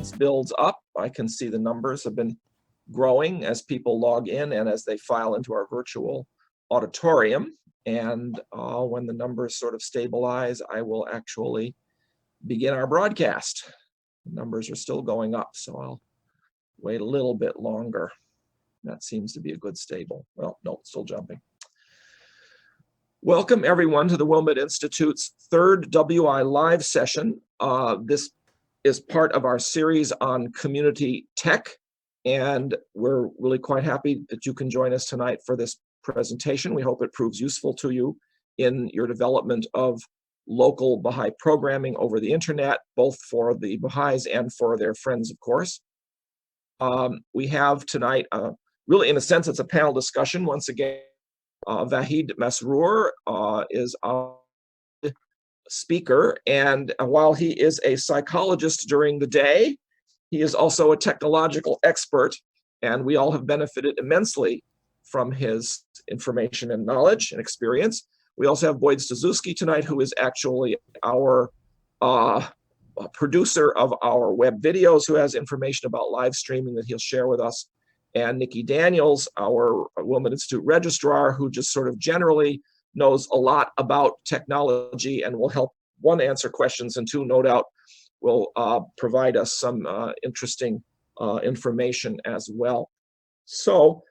audience builds up. I can see the numbers have been growing as people log in and as they file into our virtual auditorium. And when the numbers sort of stabilize, I will actually begin our broadcast. The numbers are still going up, so I'll wait a little bit longer. That seems to be a good stable. Well, no, it's still jumping. Welcome everyone to the Wilmette Institute's third WI Live session. This is part of our series on community tech, and we're really quite happy that you can join us tonight for this presentation. We hope it proves useful to you in your development of local Baha'i programming over the internet, both for the Baha'is and for their friends, of course. We have tonight, really in a sense, it's a panel discussion once again. Vahid Masroor is our speaker, and while he is a psychologist during the day, he is also a technological expert, and we all have benefited immensely from his information and knowledge and experience. We also have Boyd Staszewski tonight, who is actually our producer of our web videos, who has information about live streaming that he'll share with us. And Nikki Daniels, our Wilmette Institute registrar, who just sort of generally knows a lot about technology and will help, one, answer questions, and two, no doubt, will provide us some interesting information as well. So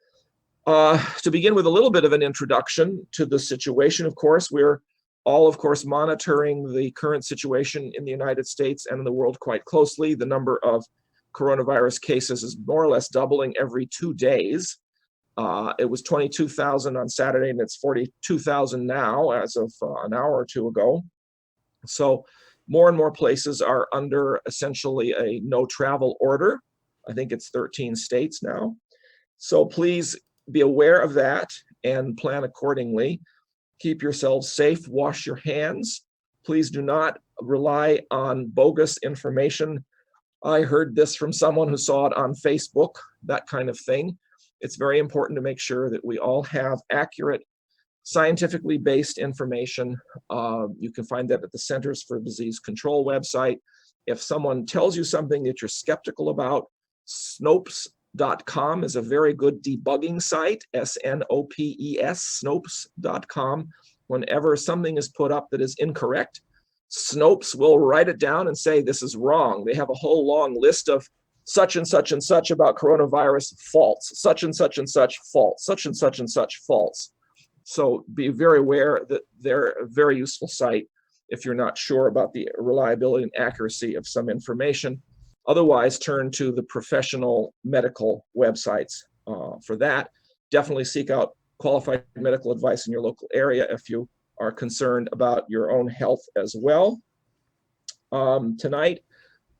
to begin with a little bit of an introduction to the situation, of course, we're all, of course, monitoring the current situation in the United States and in the world quite closely. The number of coronavirus cases is more or less doubling every 2 days. It was 22,000 on Saturday, and it's 42,000 now as of an hour or two ago. So more and more places are under essentially a no travel order. I think it's 13 states now. So please be aware of that and plan accordingly. Keep yourselves safe, wash your hands. Please do not rely on bogus information. I heard this from someone who saw it on Facebook, that kind of thing. It's very important to make sure that we all have accurate, scientifically based information. You can find that at the Centers for Disease Control website. If someone tells you something that you're skeptical about, Snopes.com is a very good debugging site, S-N-O-P-E-S, Snopes.com. Whenever something is put up that is incorrect, Snopes will write it down and say, this is wrong. They have a whole long list of such and such and such about coronavirus, false, such and such and such, false, such and such and such, false. So be very aware that they're a very useful site if you're not sure about the reliability and accuracy of some information. Otherwise, turn to the professional medical websites for that. Definitely seek out qualified medical advice in your local area if you are concerned about your own health as well. Tonight,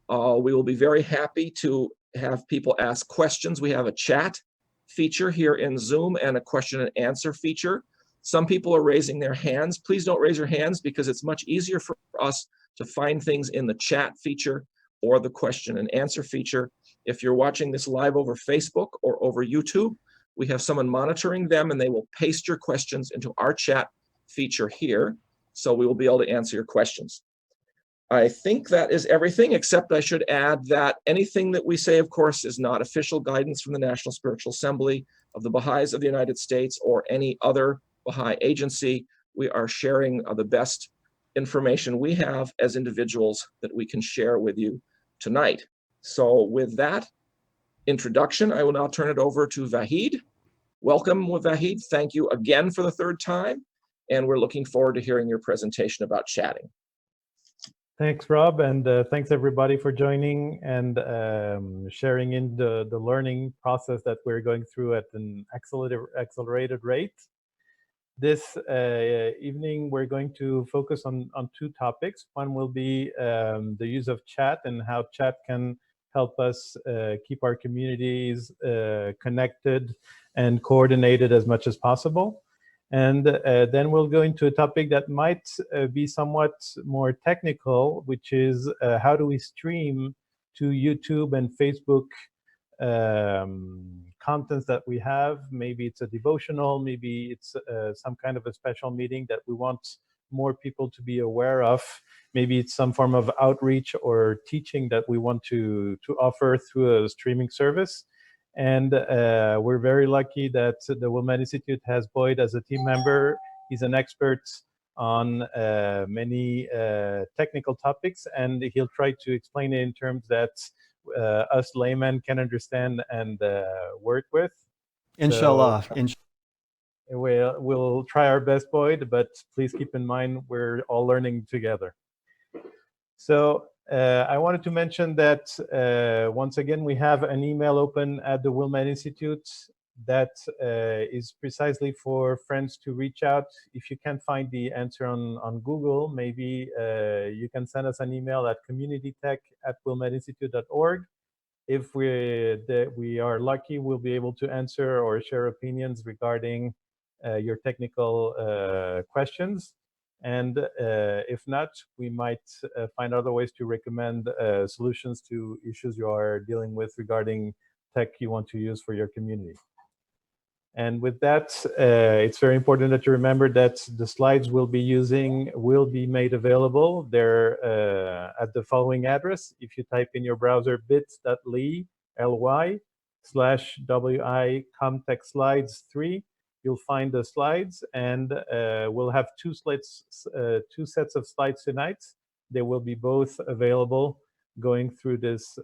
we will be very happy to have people ask questions. We have a chat feature here in Zoom and a question and answer feature. Some people are raising their hands. Please don't raise your hands because it's much easier for us to find things in the chat feature or the question and answer feature. If you're watching this live over Facebook or over YouTube, we have someone monitoring them and they will paste your questions into our chat feature here, so we will be able to answer your questions. I think that is everything, except I should add that anything that we say, of course, is not official guidance from the National Spiritual Assembly of the Baha'is of the United States or any other Baha'i agency. We are sharing the best information we have as individuals that we can share with you tonight. So with that introduction, I will now turn it over to Vahid. Welcome, Vahid. Thank you again for the third time. And we're looking forward to hearing your presentation about chatting. Thanks, Rob, and thanks everybody for joining and sharing in the learning process that we're going through at an accelerated rate. This evening, we're going to focus on two topics. One will be the use of chat and how chat can help us keep our communities connected and coordinated as much as possible. And then we'll go into a topic that might be somewhat more technical, which is how do we stream to YouTube and Facebook contents that we have. Maybe it's a devotional, maybe it's some kind of a special meeting that we want more people to be aware of. Maybe it's some form of outreach or teaching that we want to offer through a streaming service. And we're very lucky that the Wilman Institute has Boyd as a team member. He's an expert on many technical topics, and he'll try to explain it in terms that us laymen can understand and work with. Inshallah. So, we'll try our best, Boyd, but please keep in mind we're all learning together. So I wanted to mention that once again, we have an email open at the Wilman Institute that is precisely for friends to reach out. If you can't find the answer on Google, maybe you can send us an email at communitytech@wilmaninstitute.org. If we are lucky, we'll be able to answer or share opinions regarding your technical questions. And if not, we might find other ways to recommend solutions to issues you are dealing with regarding tech you want to use for your community. And with that, it's very important that you remember that the slides we'll be using will be made available. They're at the following address. If you type in your browser bit.ly/wi comtechslides3, you'll find the slides, and we'll have two sets of slides tonight. They will be both available going through this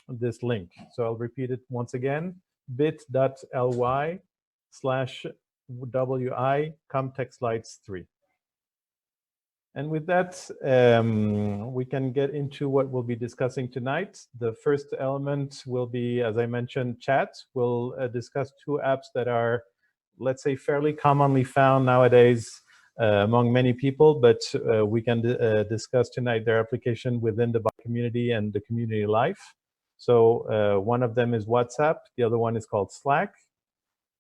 this link. So I'll repeat it once again: bit.ly/wi comtechslides3. And with that, we can get into what we'll be discussing tonight. The first element will be, as I mentioned, chat. We'll discuss two apps that are, let's say, fairly commonly found nowadays among many people, but we can discuss tonight their application within the community and the community life. So one of them is WhatsApp, the other one is called Slack.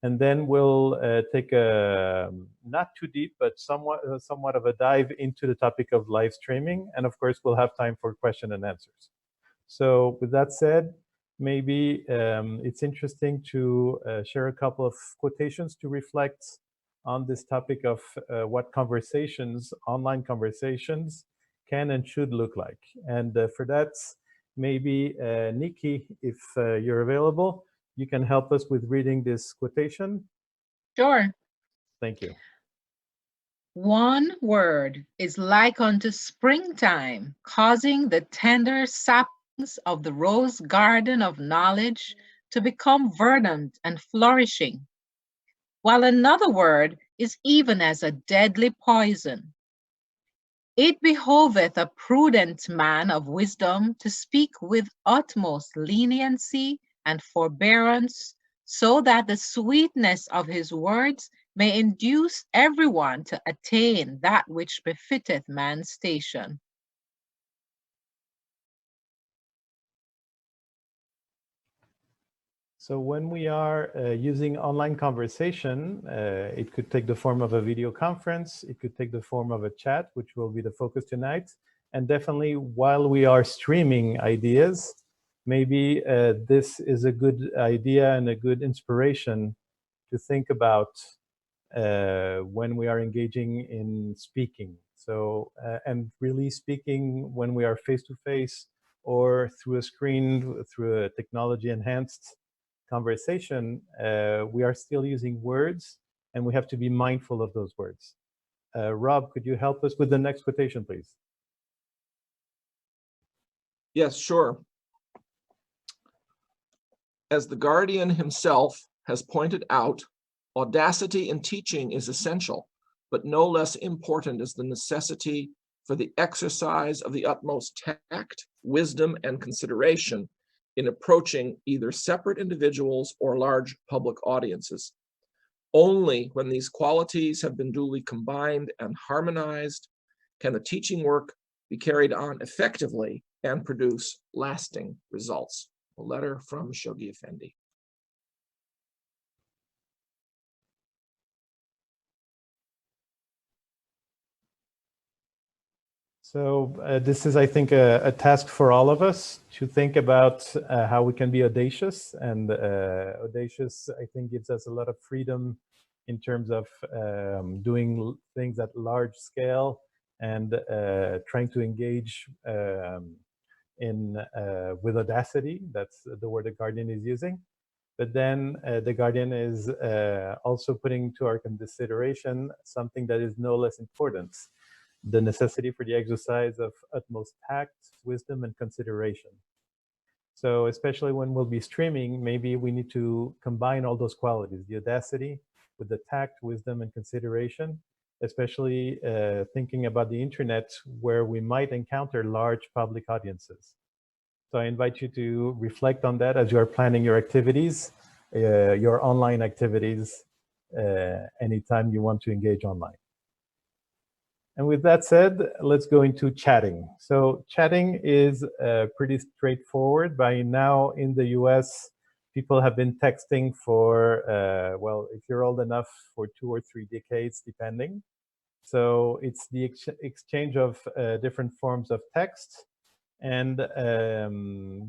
And then we'll take a not too deep, but somewhat of a dive into the topic of live streaming. And of course, we'll have time for question and answers. So with that said, maybe it's interesting to share a couple of quotations to reflect on this topic of what conversations, online conversations, can and should look like. And for that, maybe Nikki, if you're available, you can help us with reading this quotation. Sure. Thank you. One word is like unto springtime, causing the tender saplings of the rose garden of knowledge to become verdant and flourishing, while another word is even as a deadly poison. It behoveth a prudent man of wisdom to speak with utmost leniency and forbearance, so that the sweetness of his words may induce everyone to attain that which befitteth man's station. So when we are using online conversation, it could take the form of a video conference, it could take the form of a chat, which will be the focus tonight. And definitely while we are streaming ideas, maybe this is a good idea and a good inspiration to think about when we are engaging in speaking. So, and really speaking when we are face-to-face or through a screen, through a technology-enhanced conversation, we are still using words, and we have to be mindful of those words. Rob, could you help us with the next quotation, please? Yes, sure. As the Guardian himself has pointed out, audacity in teaching is essential, but no less important is the necessity for the exercise of the utmost tact, wisdom, and consideration in approaching either separate individuals or large public audiences. Only when these qualities have been duly combined and harmonized can the teaching work be carried on effectively and produce lasting results. A letter from Shoghi Effendi. So this is, I think, a task for all of us to think about how we can be audacious. And audacious, I think, gives us a lot of freedom in terms of doing things at large scale and trying to engage with Audacity. That's the word the Guardian is using. But then the Guardian is also putting to our consideration something that is no less important: the necessity for the exercise of utmost tact, wisdom, and consideration. So especially when we'll be streaming, maybe we need to combine all those qualities, the audacity with the tact, wisdom, and consideration, especially thinking about the internet where we might encounter large public audiences. So I invite you to reflect on that as you are planning your activities, your online activities, anytime you want to engage online. And with that said, let's go into chatting. So chatting is pretty straightforward. By now in the US, people have been texting for, well, if you're old enough, for 2 or 3 decades, depending. So it's the exchange of different forms of text. And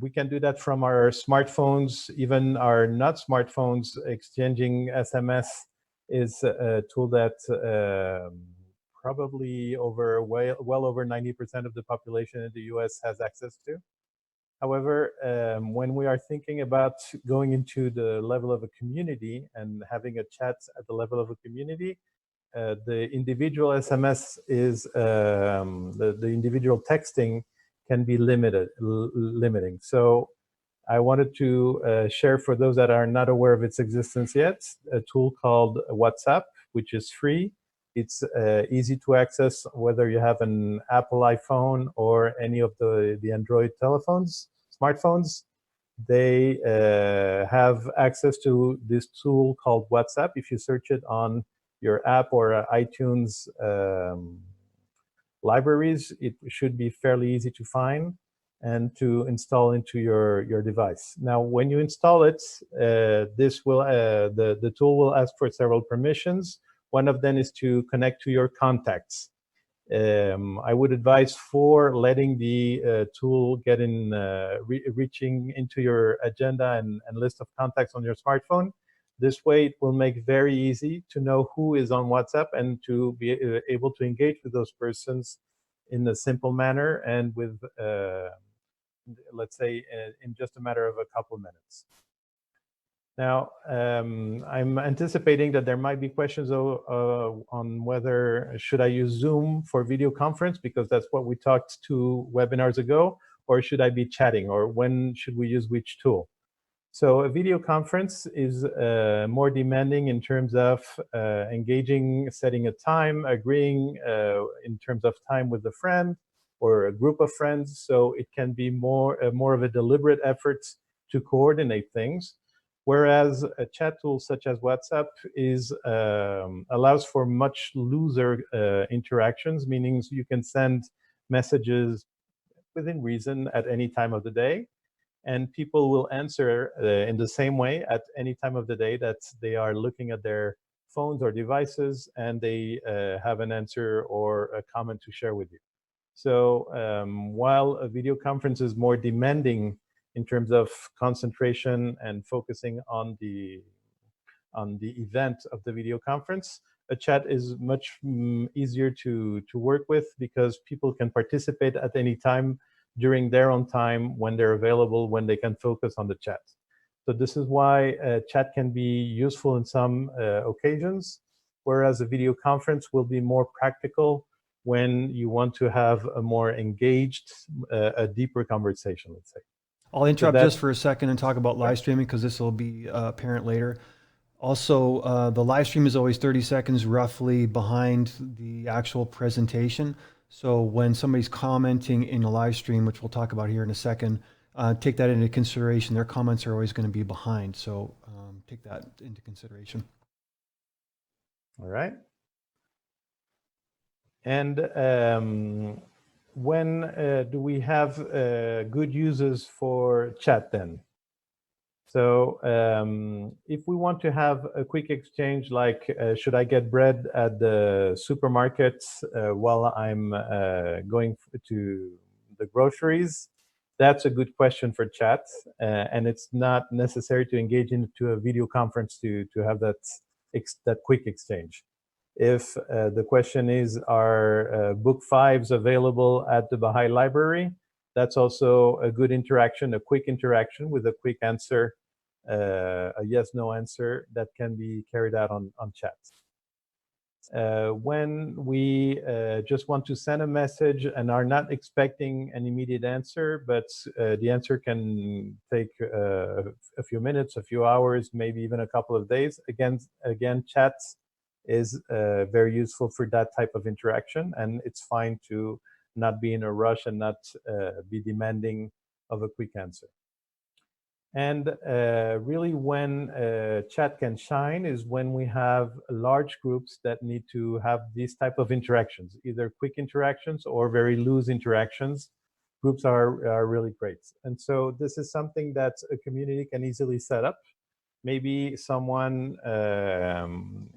we can do that from our smartphones, even our not smartphones. Exchanging SMS is a tool that probably well over 90% of the population in the US has access to. However, when we are thinking about going into the level of a community and having a chat at the level of a community, the individual SMS is, the individual texting can be limiting. So I wanted to share, for those that are not aware of its existence yet, a tool called WhatsApp, which is free. It's easy to access whether you have an Apple iPhone or any of the Android smartphones. They have access to this tool called WhatsApp. If you search it on your app or iTunes libraries, it should be fairly easy to find and to install into your device. Now, when you install it, this will the tool will ask for several permissions. One of them is to connect to your contacts. I would advise for letting the tool get in, reaching into your agenda and list of contacts on your smartphone. This way, it will make very easy to know who is on WhatsApp and to be able to engage with those persons in a simple manner and with, let's say, in just a matter of a couple of minutes. Now, I'm anticipating that there might be questions on whether should I use Zoom for video conference, because that's what we talked 2 webinars ago, or should I be chatting, or when should we use which tool? So a video conference is more demanding in terms of engaging, setting a time, agreeing in terms of time with a friend or a group of friends. So it can be more of a deliberate effort to coordinate things. Whereas a chat tool such as WhatsApp allows for much looser interactions, meaning you can send messages within reason at any time of the day, and people will answer in the same way at any time of the day that they are looking at their phones or devices, and they have an answer or a comment to share with you. So while a video conference is more demanding in terms of concentration and focusing on the event of the video conference, a chat is much easier to work with, because people can participate at any time during their own time, when they're available, when they can focus on the chat. So this is why chat can be useful in some occasions, whereas a video conference will be more practical when you want to have a more engaged, a deeper conversation, let's say. I'll interrupt just for a second and talk about live streaming, because this will be apparent later. Also, the live stream is always 30 seconds roughly behind the actual presentation. So when somebody's commenting in a live stream, which we'll talk about here in a second, take that into consideration. Their comments are always going to be behind. So take that into consideration. All right. And when do we have good uses for chat then? So if we want to have a quick exchange, like should I get bread at the supermarket while I'm going to the groceries, that's a good question for chat. And it's not necessary to engage into a video conference to have that that quick exchange. If the question is, are book 5s available at the Baha'i Library? That's also a good interaction, a quick interaction with a quick answer, a yes/no answer that can be carried out on chat. When we just want to send a message and are not expecting an immediate answer, but the answer can take a few minutes, a few hours, maybe even a couple of days. Again, chat is very useful for that type of interaction, and it's fine to not be in a rush and not be demanding of a quick answer. And really when chat can shine is when we have large groups that need to have these type of interactions, either quick interactions or very loose interactions. Groups are really great. And so this is something that a community can easily set up. Maybe someone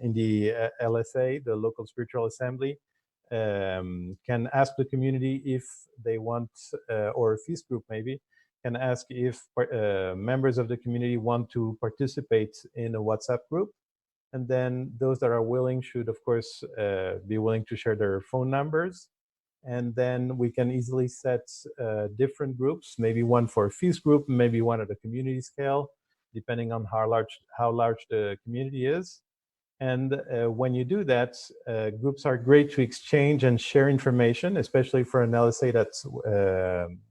in the LSA, the Local Spiritual Assembly, can ask the community if they want, or a feast group maybe, can ask if members of the community want to participate in a WhatsApp group. And then those that are willing should, of course, be willing to share their phone numbers. And then we can easily set different groups, maybe one for a feast group, maybe one at a community scale, depending on how large the community is. And when you do that, groups are great to exchange and share information, especially for an LSA that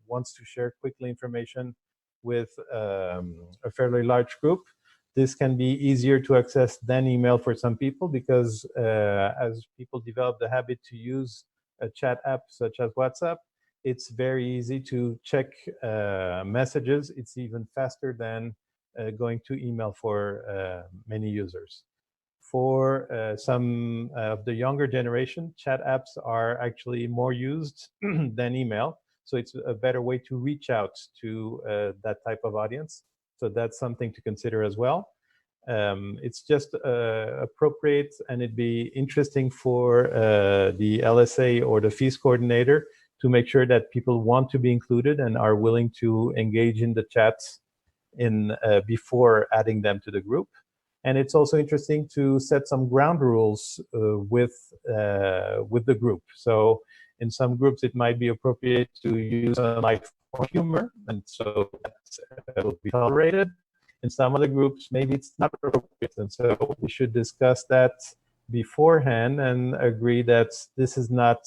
wants to share quickly information with a fairly large group. This can be easier to access than email for some people because as people develop the habit to use a chat app such as WhatsApp, it's very easy to check messages. It's even faster than going to email for many users. For some of the younger generation, chat apps are actually more used than email. So it's a better way to reach out to that type of audience. So that's something to consider as well. It's just appropriate, and it'd be interesting for the LSA or the feast coordinator to make sure that people want to be included and are willing to engage in the chats before adding them to the group. And it's also interesting to set some ground rules with the group. So in some groups, it might be appropriate to use a light humor, and so that will be tolerated. In some other groups, maybe it's not appropriate, and so we should discuss that beforehand and agree that this is not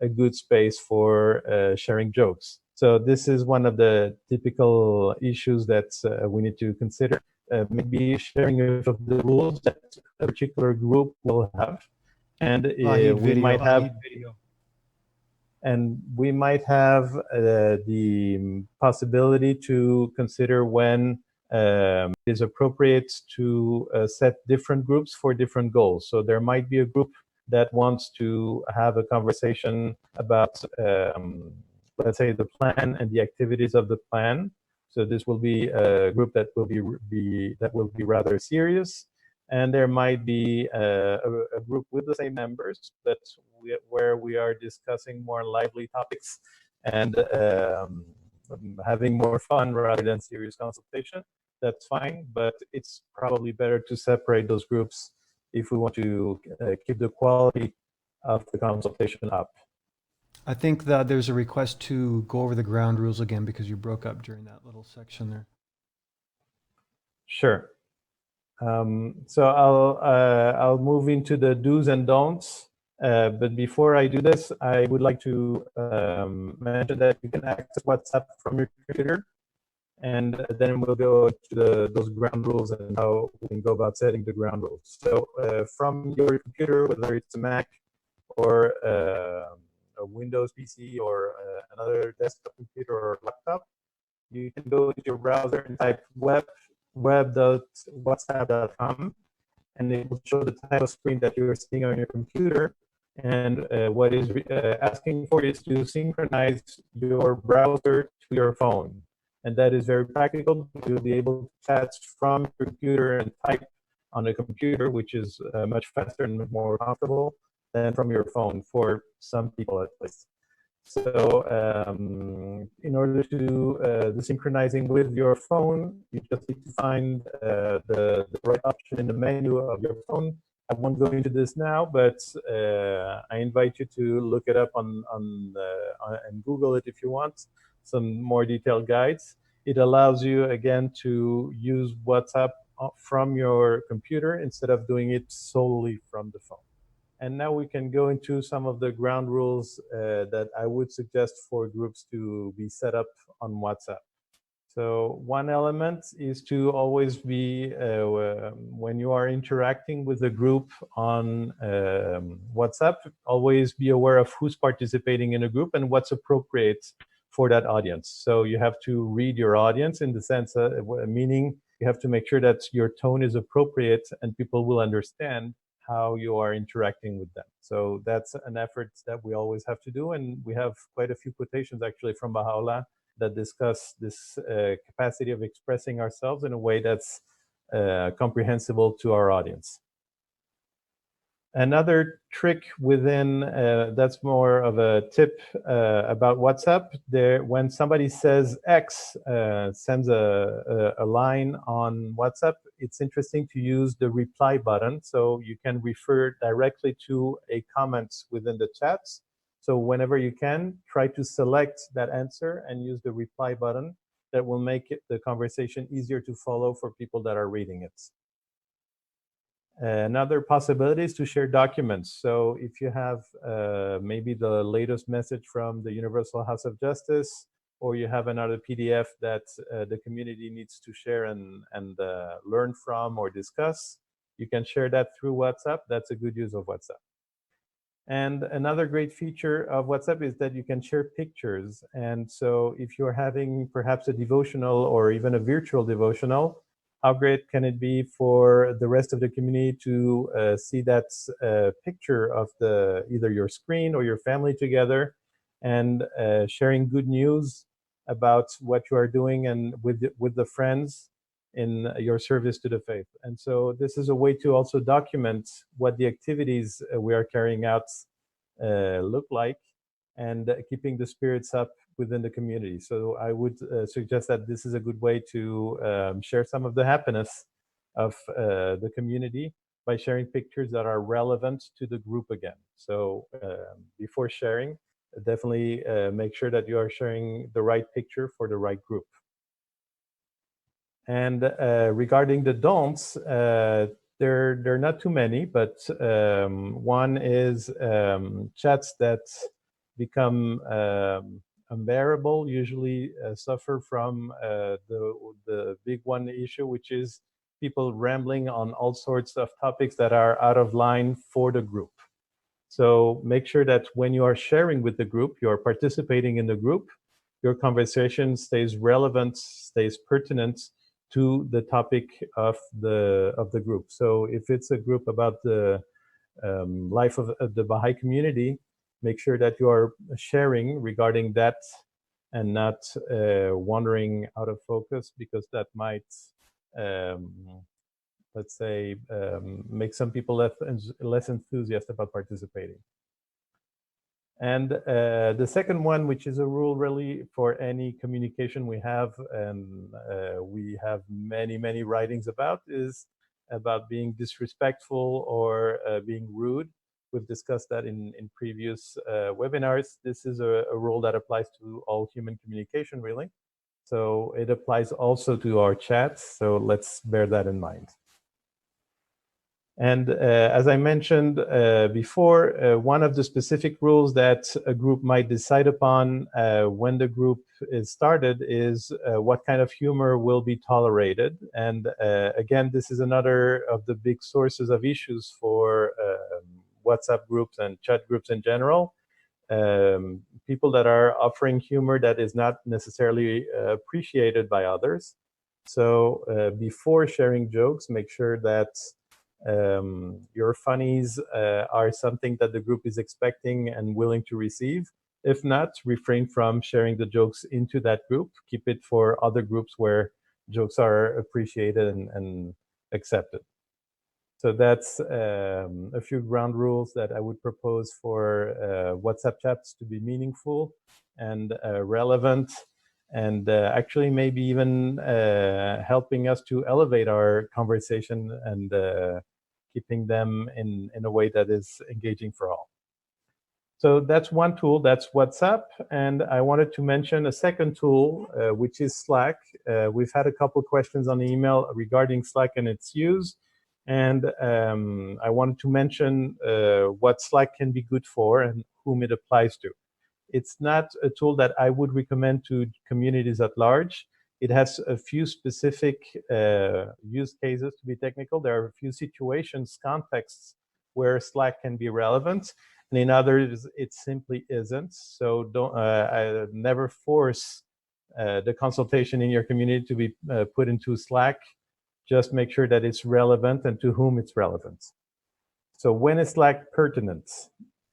a good space for sharing jokes. So this is one of the typical issues that we need to consider. Maybe sharing of the rules that a particular group will have, and we might have the possibility to consider when it is appropriate to set different groups for different goals. So there might be a group that wants to have a conversation about, let's say, the plan and the activities of the plan. So this will be a group that will be rather serious, and there might be a group with the same members, but where we are discussing more lively topics and having more fun rather than serious consultation. That's fine, but it's probably better to separate those groups if we want to keep the quality of the consultation up. I think that there's a request to go over the ground rules again because you broke up during that little section there. Sure. So I'll move into the do's and don'ts. But before I do this, I would like to mention that you can access WhatsApp from your computer, and then we'll go to those ground rules and how we can go about setting the ground rules. So from your computer, whether it's a Mac or a Windows PC or another desktop computer or laptop, you can go to your browser and type web.whatsapp.com, and it will show the type of screen that you're seeing on your computer. And what is asking for is to synchronize your browser to your phone. And that is very practical. You'll be able to chat from your computer and type on a computer, which is much faster and more comfortable than from your phone for some people at least. So in order to do the synchronizing with your phone, you just need to find the right option in the menu of your phone I won't go into this now, but I invite you to look it up on and Google it if you want some more detailed guides. It allows you again to use WhatsApp from your computer instead of doing it solely from the phone. And now we can go into some of the ground rules that I would suggest for groups to be set up on WhatsApp. So one element is to always be, when you are interacting with a group on WhatsApp, always be aware of who's participating in a group and what's appropriate for that audience. So you have to read your audience in the sense, meaning you have to make sure that your tone is appropriate and people will understand how you are interacting with them. So that's an effort that we always have to do. And we have quite a few quotations actually from Baha'u'llah that discuss this capacity of expressing ourselves in a way that's comprehensible to our audience. Another trick within, that's more of a tip about WhatsApp, when somebody says X, sends a line on WhatsApp, it's interesting to use the reply button so you can refer directly to a comment within the chats. So whenever you can, try to select that answer and use the reply button. That will make the conversation easier to follow for people that are reading it. Another possibility is to share documents. So if you have maybe the latest message from the Universal House of Justice, or you have another PDF that the community needs to share and learn from or discuss, you can share that through WhatsApp. That's a good use of WhatsApp. And another great feature of WhatsApp is that you can share pictures. And so if you're having perhaps a devotional or even a virtual devotional, how great can it be for the rest of the community to see that picture of either your screen or your family together and sharing good news about what you are doing and with the friends in your service to the faith. And so this is a way to also document what the activities we are carrying out look like and keeping the spirits up within the community. So I would suggest that this is a good way to share some of the happiness of the community by sharing pictures that are relevant to the group again. So before sharing, definitely make sure that you are sharing the right picture for the right group. And regarding the don'ts, there are not too many, but one is chats that become unbearable usually suffer from the big one issue, which is people rambling on all sorts of topics that are out of line for the group. So make sure that when you are sharing with the group, you're participating in the group, your conversation stays relevant, stays pertinent to the topic of the group. So if it's a group about the life of the Baha'i community, make sure that you are sharing regarding that and not wandering out of focus, because that might, let's say, make some people less enthusiastic about participating. And the second one, which is a rule really for any communication we have, and we have many writings about, is about being disrespectful or being rude. We've discussed that in previous webinars. This is a rule that applies to all human communication, really. So it applies also to our chats. So let's bear that in mind. And as I mentioned before, one of the specific rules that a group might decide upon when the group is started is what kind of humor will be tolerated. And again, this is another of the big sources of issues for WhatsApp groups and chat groups in general. People that are offering humor that is not necessarily appreciated by others. So before sharing jokes, make sure that your funnies are something that the group is expecting and willing to receive. If not, refrain from sharing the jokes into that group. Keep it for other groups where jokes are appreciated and accepted. So that's a few ground rules that I would propose for WhatsApp chats to be meaningful and relevant, and actually maybe even helping us to elevate our conversation and keeping them in a way that is engaging for all. So that's one tool, that's WhatsApp. And I wanted to mention a second tool, which is Slack. We've had a couple questions on the email regarding Slack and its use. And I wanted to mention what Slack can be good for and whom it applies to. It's not a tool that I would recommend to communities at large. It has a few specific use cases, to be technical. There are a few situations, contexts where Slack can be relevant. And in others, it simply isn't. So don't I never force the consultation in your community to be put into Slack. Just make sure that it's relevant and to whom it's relevant. So when is Slack pertinent?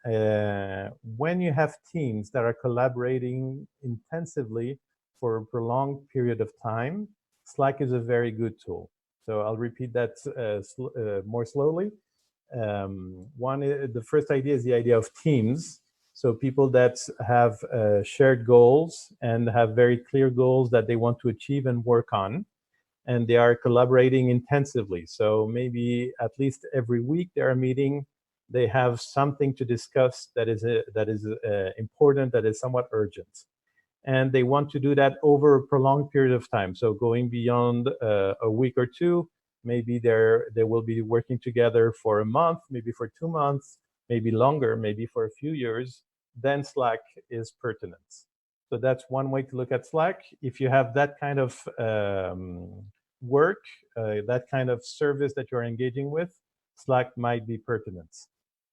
When you have teams that are collaborating intensively for a prolonged period of time, Slack is a very good tool. So I'll repeat that more slowly. The first idea is the idea of teams. So people that have shared goals and have very clear goals that they want to achieve and work on, and they are collaborating intensively. So maybe at least every week they are meeting. They have something to discuss that is important, that is somewhat urgent, and they want to do that over a prolonged period of time. So going beyond a week or two. Maybe they will be working together for a month, maybe for 2 months, maybe longer, maybe for a few years. Then Slack is pertinent. So that's one way to look at Slack. If you have that kind of work, that kind of service that you're engaging with, Slack might be pertinent.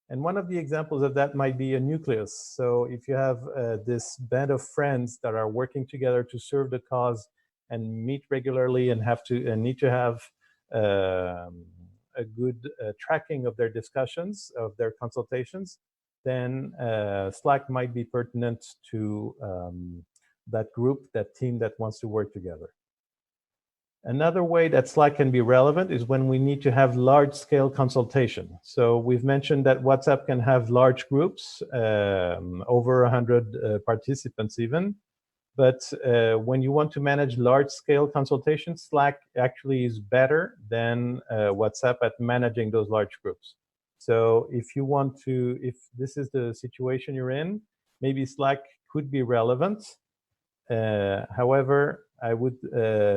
And one of the examples of that might be a nucleus. So if you have this band of friends that are working together to serve the cause and meet regularly and need to have a good tracking of their discussions, of their consultations, then Slack might be pertinent to that group, that team that wants to work together. Another way that Slack can be relevant is when we need to have large-scale consultation. So we've mentioned that WhatsApp can have large groups, over 100 participants even. But when you want to manage large-scale consultations, Slack actually is better than WhatsApp at managing those large groups. So if this is the situation you're in, maybe Slack could be relevant. However, I would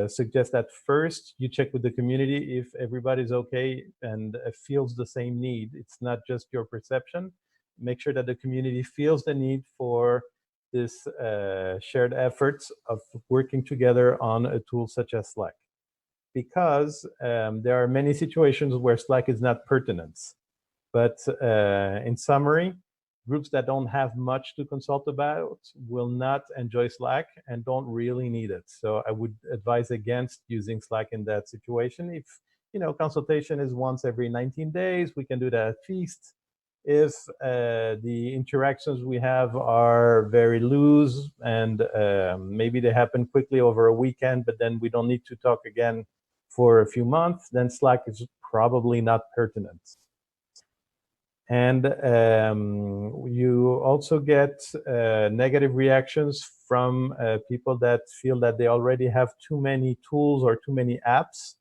suggest that first you check with the community if everybody's okay and feels the same need. It's not just your perception. Make sure that the community feels the need for this shared efforts of working together on a tool such as Slack. Because there are many situations where Slack is not pertinent. But in summary, groups that don't have much to consult about will not enjoy Slack and don't really need it. So I would advise against using Slack in that situation. If consultation is once every 19 days, we can do that at feast. If the interactions we have are very loose and maybe they happen quickly over a weekend, but then we don't need to talk again for a few months, then Slack is probably not pertinent. And you also get negative reactions from people that feel that they already have too many tools or too many apps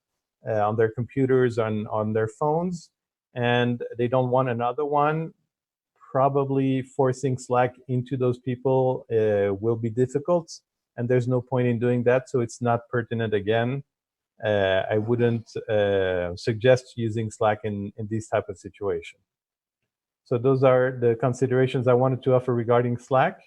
on their computers, on their phones, and they don't want another one. Probably forcing Slack into those people will be difficult, and there's no point in doing that, so it's not pertinent again. I wouldn't suggest using Slack in this type of situation. So those are the considerations I wanted to offer regarding Slack.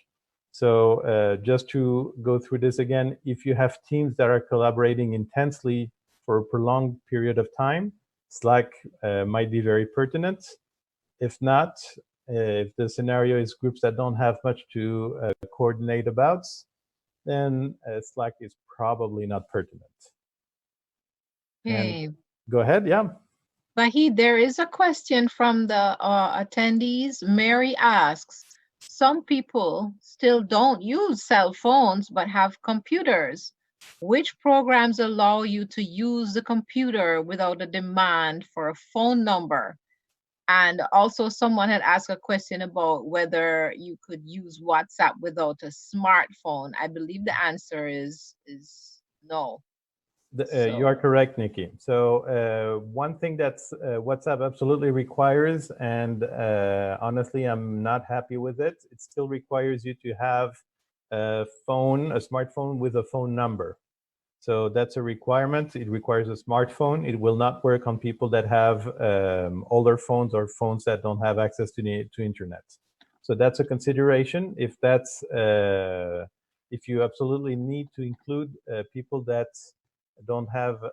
So just to go through this again, if you have teams that are collaborating intensely for a prolonged period of time, Slack might be very pertinent. If not, if the scenario is groups that don't have much to coordinate about, then Slack is probably not pertinent. Okay. And go ahead, yeah. Vahid, there is a question from the attendees. Mary asks, some people still don't use cell phones but have computers. Which programs allow you to use the computer without a demand for a phone number? And also someone had asked a question about whether you could use WhatsApp without a smartphone. I believe the answer is no. You are correct, Nikki. So one thing that's WhatsApp absolutely requires, and honestly, I'm not happy with it. It still requires you to have a smartphone with a phone number. So that's a requirement. It requires a smartphone. It will not work on people that have older phones or phones that don't have access to internet. So that's a consideration. If you absolutely need to include people that don't have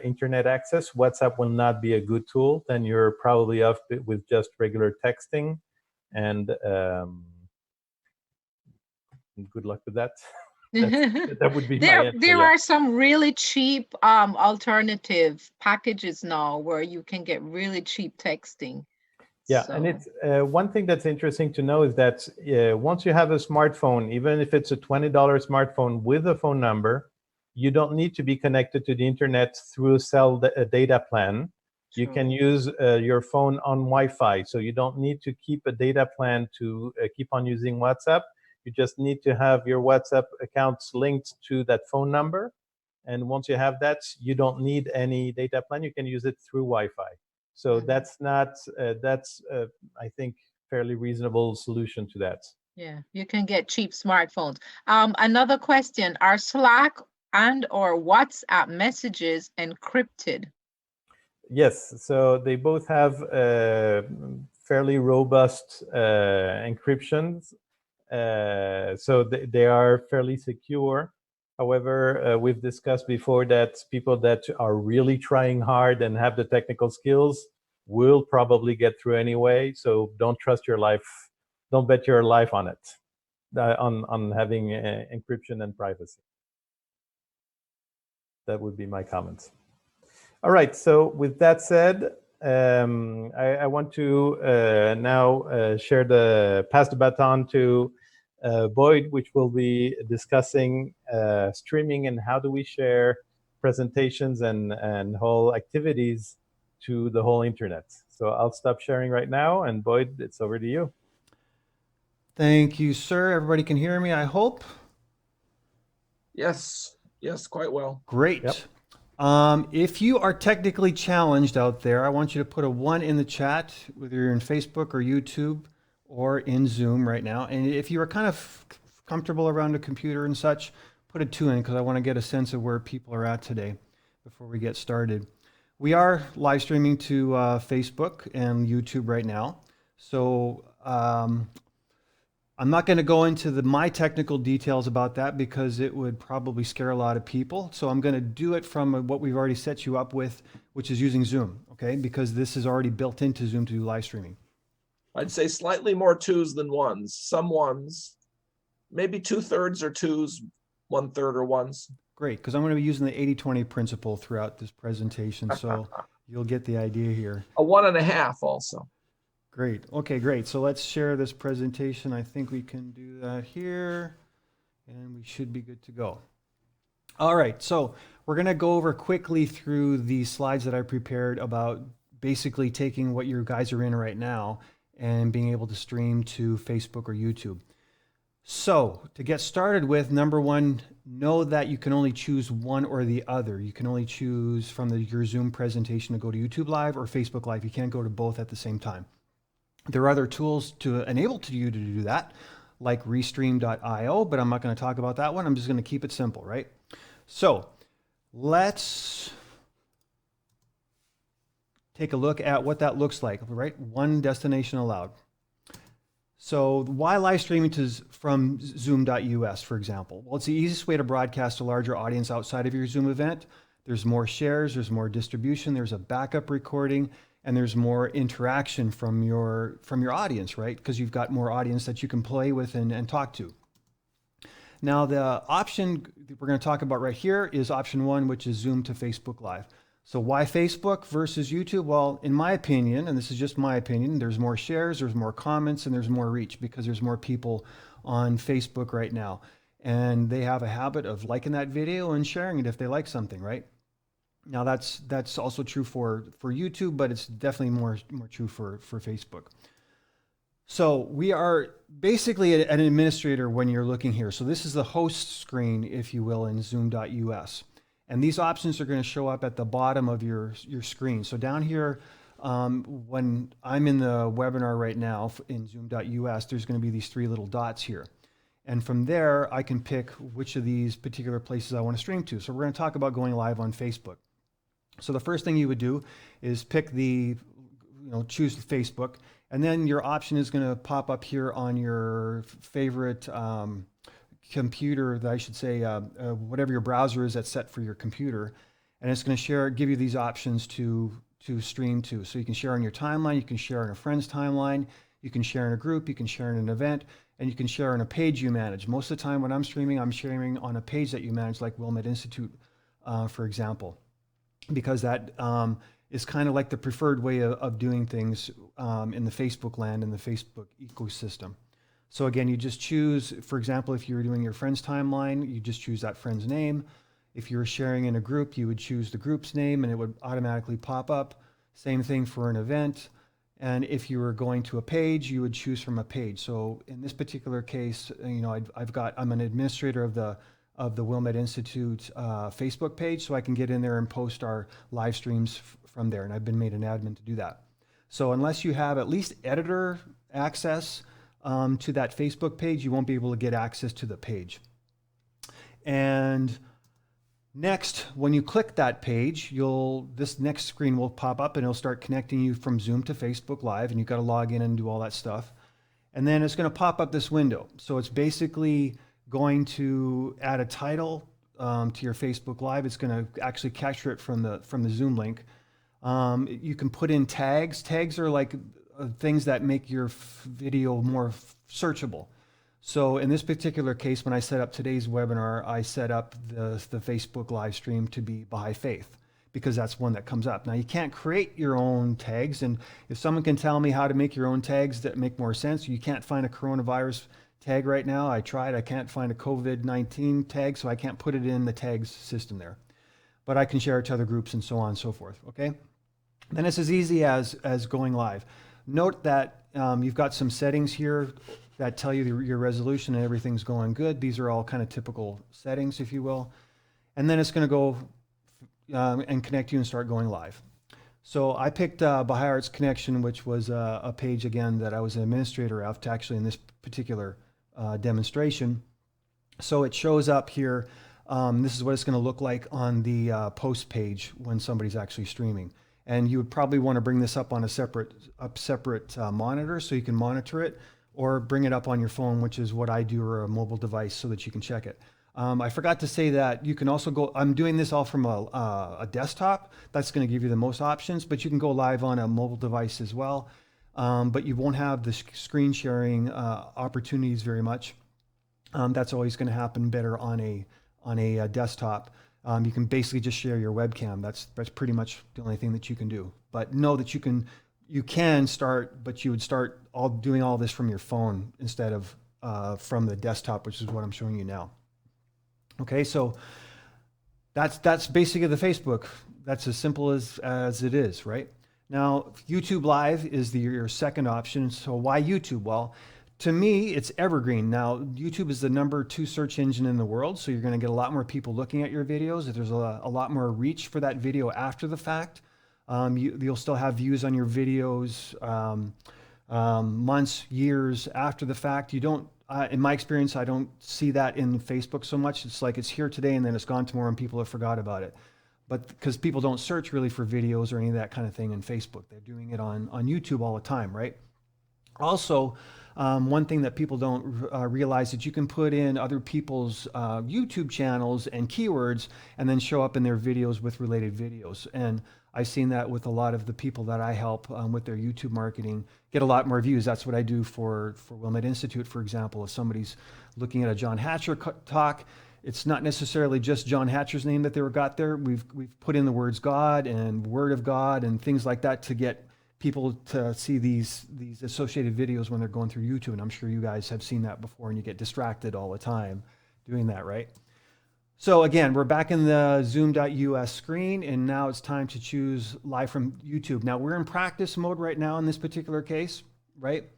internet access, WhatsApp will not be a good tool. Then you're probably off with just regular texting, and good luck with that. That would be my answer. There are some really cheap alternative packages now where you can get really cheap texting. Yeah, and it's one thing that's interesting to know is that once you have a smartphone, even if it's a $20 smartphone with a phone number, you don't need to be connected to the internet through a data plan. You can use your phone on Wi-Fi, so you don't need to keep a data plan to keep on using WhatsApp. You just need to have your WhatsApp accounts linked to that phone number. And once you have that, you don't need any data plan. You can use it through Wi-Fi. So that's I think, fairly reasonable solution to that. Yeah, you can get cheap smartphones. Another question, are Slack and or WhatsApp messages encrypted? Yes, so they both have fairly robust encryptions. So they are fairly secure. However, we've discussed before that people that are really trying hard and have the technical skills will probably get through anyway. So don't bet your life on it, on having encryption and privacy. That would be my comments. All right, so with that said, I want to now pass the baton to Boyd, which will be discussing streaming and how do we share presentations and whole activities to the whole internet. So I'll stop sharing right now, and Boyd, it's over to you. Thank you, sir. Everybody can hear me, I hope. Yes, quite well. Great. Yep. If you are technically challenged out there, I want you to put a 1 in the chat, whether you're in Facebook or YouTube or in Zoom right now. And if you are kind of comfortable around a computer and such, put a 2 in, because I want to get a sense of where people are at today before we get started. We are live streaming to Facebook and YouTube right now. So I'm not going to go into my technical details about that because it would probably scare a lot of people. So I'm going to do it from what we've already set you up with, which is using Zoom, okay? Because this is already built into Zoom to do live streaming. I'd say slightly more 2s than 1s. Some 1s, maybe 2/3 or 2s, 1/3 or 1s. Great, because I'm going to be using the 80-20 principle throughout this presentation, so you'll get the idea here. A 1.5 also. Great. Okay, great. So let's share this presentation. I think we can do that here, and we should be good to go. All right, so we're going to go over quickly through the slides that I prepared about basically taking what you guys are in right now and being able to stream to Facebook or YouTube. So to get started with, number one, know that you can only choose one or the other. You can only choose from your Zoom presentation to go to YouTube Live or Facebook Live. You can't go to both at the same time. There are other tools to enable you to do that, like Restream.io, but I'm not going to talk about that one. I'm just going to keep it simple, right? So let's take a look at what that looks like, right? One destination allowed. So why live streaming from Zoom.us, for example? Well, it's the easiest way to broadcast a larger audience outside of your Zoom event. There's more shares, there's more distribution, there's a backup recording, and there's more interaction from your audience, right? Because you've got more audience that you can play with and talk to. Now, the option we're going to talk about right here is option 1, which is Zoom to Facebook Live. So why Facebook versus YouTube? Well, in my opinion, and this is just my opinion, there's more shares, there's more comments, and there's more reach because there's more people on Facebook right now. And they have a habit of liking that video and sharing it if they like something, right? Now that's also true for YouTube, but it's definitely more true for Facebook. So we are basically an administrator when you're looking here. So this is the host screen, if you will, in Zoom.us. And these options are going to show up at the bottom of your screen. So down here, when I'm in the webinar right now in zoom.us, there's going to be these 3 little dots here. And from there, I can pick which of these particular places I want to stream to. So we're going to talk about going live on Facebook. So the first thing you would do is pick choose Facebook, and then your option is going to pop up here on your favorite computer, that I should say, whatever your browser is that's set for your computer, and it's going to give you these options to stream to. So you can share on your timeline, you can share on a friend's timeline, you can share in a group, you can share in an event, and you can share on a page you manage. Most of the time when I'm sharing on a page that you manage, like Wilmette Institute, for example, because that is kind of like the preferred way of doing things in the Facebook land, in the Facebook ecosystem. So again, you just choose, for example, if you were doing your friend's timeline, you just choose that friend's name. If you were sharing in a group, you would choose the group's name and it would automatically pop up. Same thing for an event. And if you were going to a page, you would choose from a page. So in this particular case, I'm an administrator of the Wilmette Institute Facebook page, so I can get in there and post our live streams from there. And I've been made an admin to do that. So unless you have at least editor access to that Facebook page, you won't be able to get access to the page. And next, when you click that page, this next screen will pop up and it'll start connecting you from Zoom to Facebook Live, and you've got to log in and do all that stuff. And then it's going to pop up this window. So it's basically going to add a title to your Facebook Live. It's going to actually capture it from the Zoom link. You can put in tags. Tags are like things that make your video more searchable. So in this particular case, when I set up today's webinar, I set up the Facebook live stream to be Baha'i Faith, because that's one that comes up. Now you can't create your own tags, and if someone can tell me how to make your own tags that make more sense, you can't find a coronavirus tag right now. I tried, I can't find a COVID-19 tag, so I can't put it in the tags system there. But I can share it to other groups and so on and so forth, okay? Then it's as easy as going live. Note that you've got some settings here that tell you your resolution and everything's going good. These are all kind of typical settings, if you will. And then it's going to go and connect you and start going live. So I picked Baha'i Arts Connection, which was a page, again, that I was an administrator of to actually in this particular demonstration. So it shows up here. This is what it's going to look like on the post page when somebody's actually streaming. And you would probably want to bring this up on a separate monitor so you can monitor it, or bring it up on your phone, which is what I do, or a mobile device, so that you can check it. I forgot to say that you can also go, I'm doing this all from a desktop. That's going to give you the most options, but you can go live on a mobile device as well. But you won't have the screen sharing opportunities very much. That's always going to happen better on a desktop. You can basically just share your webcam. That's pretty much the only thing that you can do. But know that you can start, but you would start doing all this from your phone instead of from the desktop, which is what I'm showing you now. Okay, so that's basically the Facebook. That's as simple as it is, right? Now, YouTube Live is your second option. So why YouTube? Well, to me, it's evergreen. Now, YouTube is the #2 search engine in the world, so you're going to get a lot more people looking at your videos. There's a lot more reach for that video after the fact. You'll still have views on your videos months, years after the fact. You don't, in my experience, I don't see that in Facebook so much. It's like it's here today and then it's gone tomorrow and people have forgot about it. But because people don't search really for videos or any of that kind of thing in Facebook, they're doing it on YouTube all the time, right? Also, one thing that people don't realize that you can put in other people's YouTube channels and keywords and then show up in their videos with related videos. And I've seen that with a lot of the people that I help with their YouTube marketing get a lot more views. That's what I do for Wilmette Institute, for example. If somebody's looking at a John Hatcher talk, it's not necessarily just John Hatcher's name that they got there. We've put in the words God and Word of God and things like that to get people to see these associated videos when they're going through YouTube. And I'm sure you guys have seen that before and you get distracted all the time doing that, right? So again, we're back in the zoom.us screen, and now it's time to choose live from YouTube. Now we're in practice mode right now in this particular case, right?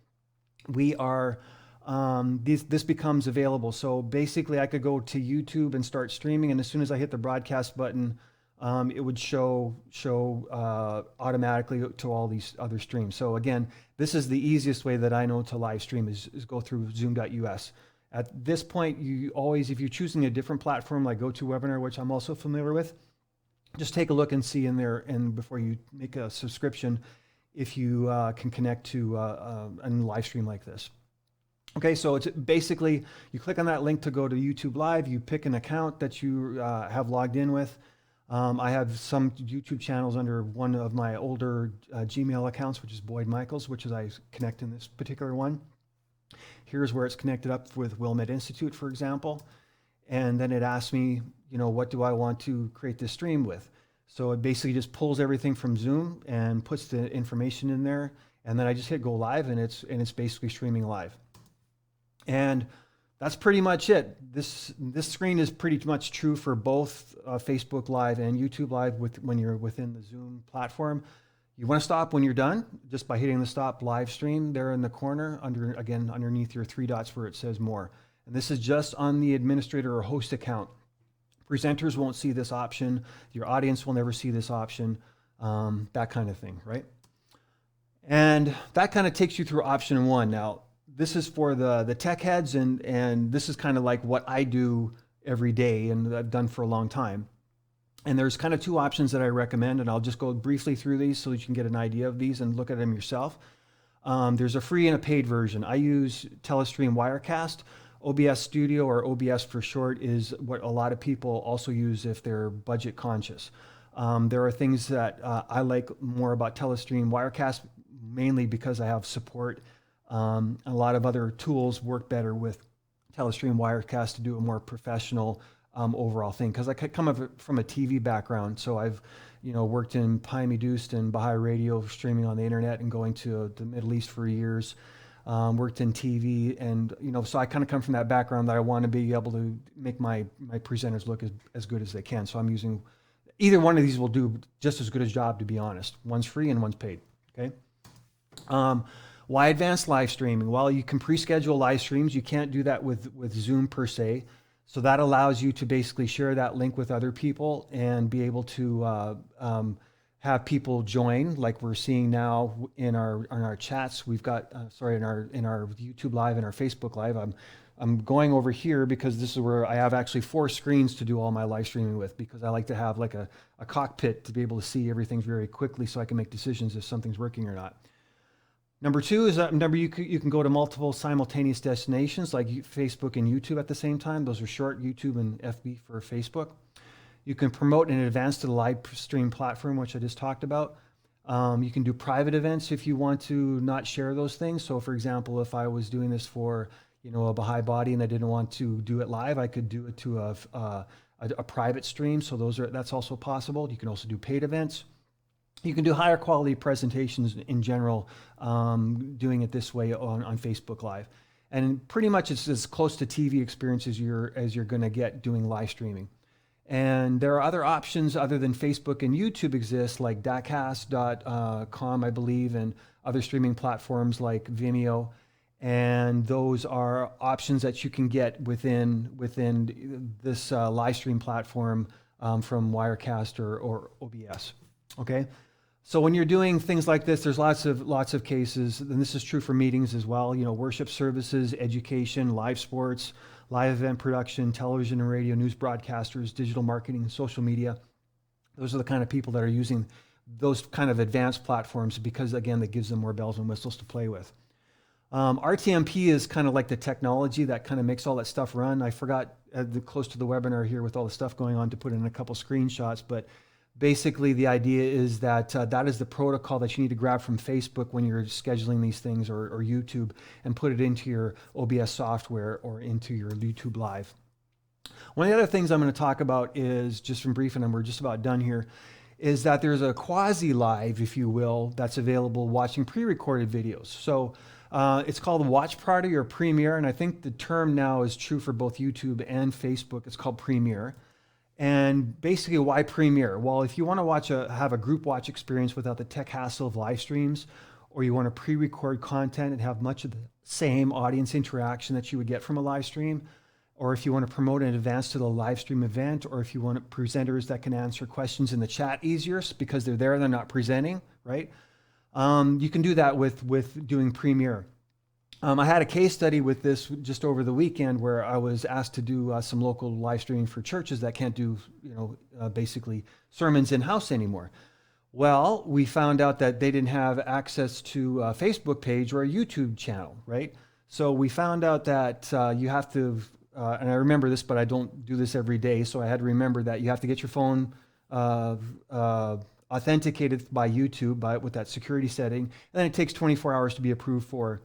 We are this becomes available. So basically I could go to YouTube and start streaming, and as soon as I hit the broadcast button, it would show automatically to all these other streams. So again, this is the easiest way that I know to live stream is go through zoom.us. At this point, you always, if you're choosing a different platform like GoToWebinar, which I'm also familiar with, just take a look and see in there, and before you make a subscription, if you can connect to a live stream like this. Okay, so it's basically, you click on that link to go to YouTube Live, you pick an account that you have logged in with. I have some YouTube channels under one of my older Gmail accounts, which is Boyd Michaels, which is I connect in this particular one. Here's where it's connected up with Wilmette Institute, for example. And then it asks me, you know, what do I want to create this stream with? So it basically just pulls everything from Zoom and puts the information in there. And then I just hit go live, and it's basically streaming live. And that's pretty much it. This screen is pretty much true for both Facebook Live and YouTube Live when you're within the Zoom platform. You want to stop when you're done just by hitting the stop live stream there in the corner underneath your three dots where it says more. And this is just on the administrator or host account. Presenters won't see this option. Your audience will never see this option, that kind of thing, right? And that kind of takes you through option one. Now, this is for the tech heads, and this is kind of like what I do every day and I've done for a long time. And there's kind of two options that I recommend, and I'll just go briefly through these so that you can get an idea of these and look at them yourself. There's a free and a paid version. I use Telestream Wirecast. OBS Studio, or OBS for short, is what a lot of people also use if they're budget conscious. There are things that I like more about Telestream Wirecast, mainly because I have support. A lot of other tools work better with Telestream Wirecast to do a more professional overall thing. Because I come from a TV background, so I've worked in Pi Me Doost and Baha'i Radio, streaming on the internet and going to the Middle East for years. Worked in TV, and so I kind of come from that background that I want to be able to make my presenters look as good as they can. So I'm using either one of these will do just as good a job, to be honest. One's free and one's paid. Okay. Why advanced live streaming? Well, you can pre-schedule live streams. You can't do that with Zoom per se. So that allows you to basically share that link with other people and be able to have people join, like we're seeing now in our chats. We've got in our YouTube Live and our Facebook Live. I'm going over here because this is where I have actually 4 screens to do all my live streaming with, because I like to have like a cockpit to be able to see everything very quickly so I can make decisions if something's working or not. Number 2 is that you can go to multiple simultaneous destinations like Facebook and YouTube at the same time. Those are short, YouTube and FB for Facebook. You can promote in advance to the live stream platform, which I just talked about. You can do private events if you want to not share those things. So for example, if I was doing this for a Baha'i body and I didn't want to do it live, I could do it to a private stream. So that's also possible. You can also do paid events. You can do higher quality presentations in general, doing it this way on Facebook Live. And pretty much it's as close to TV experience as you're going to get doing live streaming. And there are other options other than Facebook and YouTube exist, like Dacast.com, I believe, and other streaming platforms like Vimeo. And those are options that you can get within this live stream platform from Wirecast or OBS. Okay. So when you're doing things like this, there's lots of cases, and this is true for meetings as well. Worship services, education, live sports, live event production, television and radio, news broadcasters, digital marketing, social media. Those are the kind of people that are using those kind of advanced platforms because, again, that gives them more bells and whistles to play with. RTMP is kind of like the technology that kind of makes all that stuff run. I forgot close to the webinar here with all the stuff going on to put in a couple screenshots, but basically the idea is that that is the protocol that you need to grab from Facebook when you're scheduling these things, or YouTube, and put it into your OBS software or into your YouTube Live. One of the other things I'm going to talk about is, just from briefing, and we're just about done here, is that there's a quasi-live, if you will, that's available watching pre-recorded videos. So it's called Watch Party or Premiere, and I think the term now is true for both YouTube and Facebook. It's called Premiere. And basically, why Premiere? Well, if you want to have a group watch experience without the tech hassle of live streams, or you want to pre-record content and have much of same audience interaction that you would get from a live stream, or if you want to promote in advance to the live stream event, or if you want presenters that can answer questions in the chat easier because they're there, they're not presenting, right? You can do that with doing Premiere. I had a case study with this just over the weekend where I was asked to do some local live streaming for churches that can't do, basically sermons in-house anymore. Well, we found out that they didn't have access to a Facebook page or a YouTube channel, right? So we found out that you have to, and I remember this, but I don't do this every day, so I had to remember that you have to get your phone authenticated by YouTube with that security setting, and then it takes 24 hours to be approved for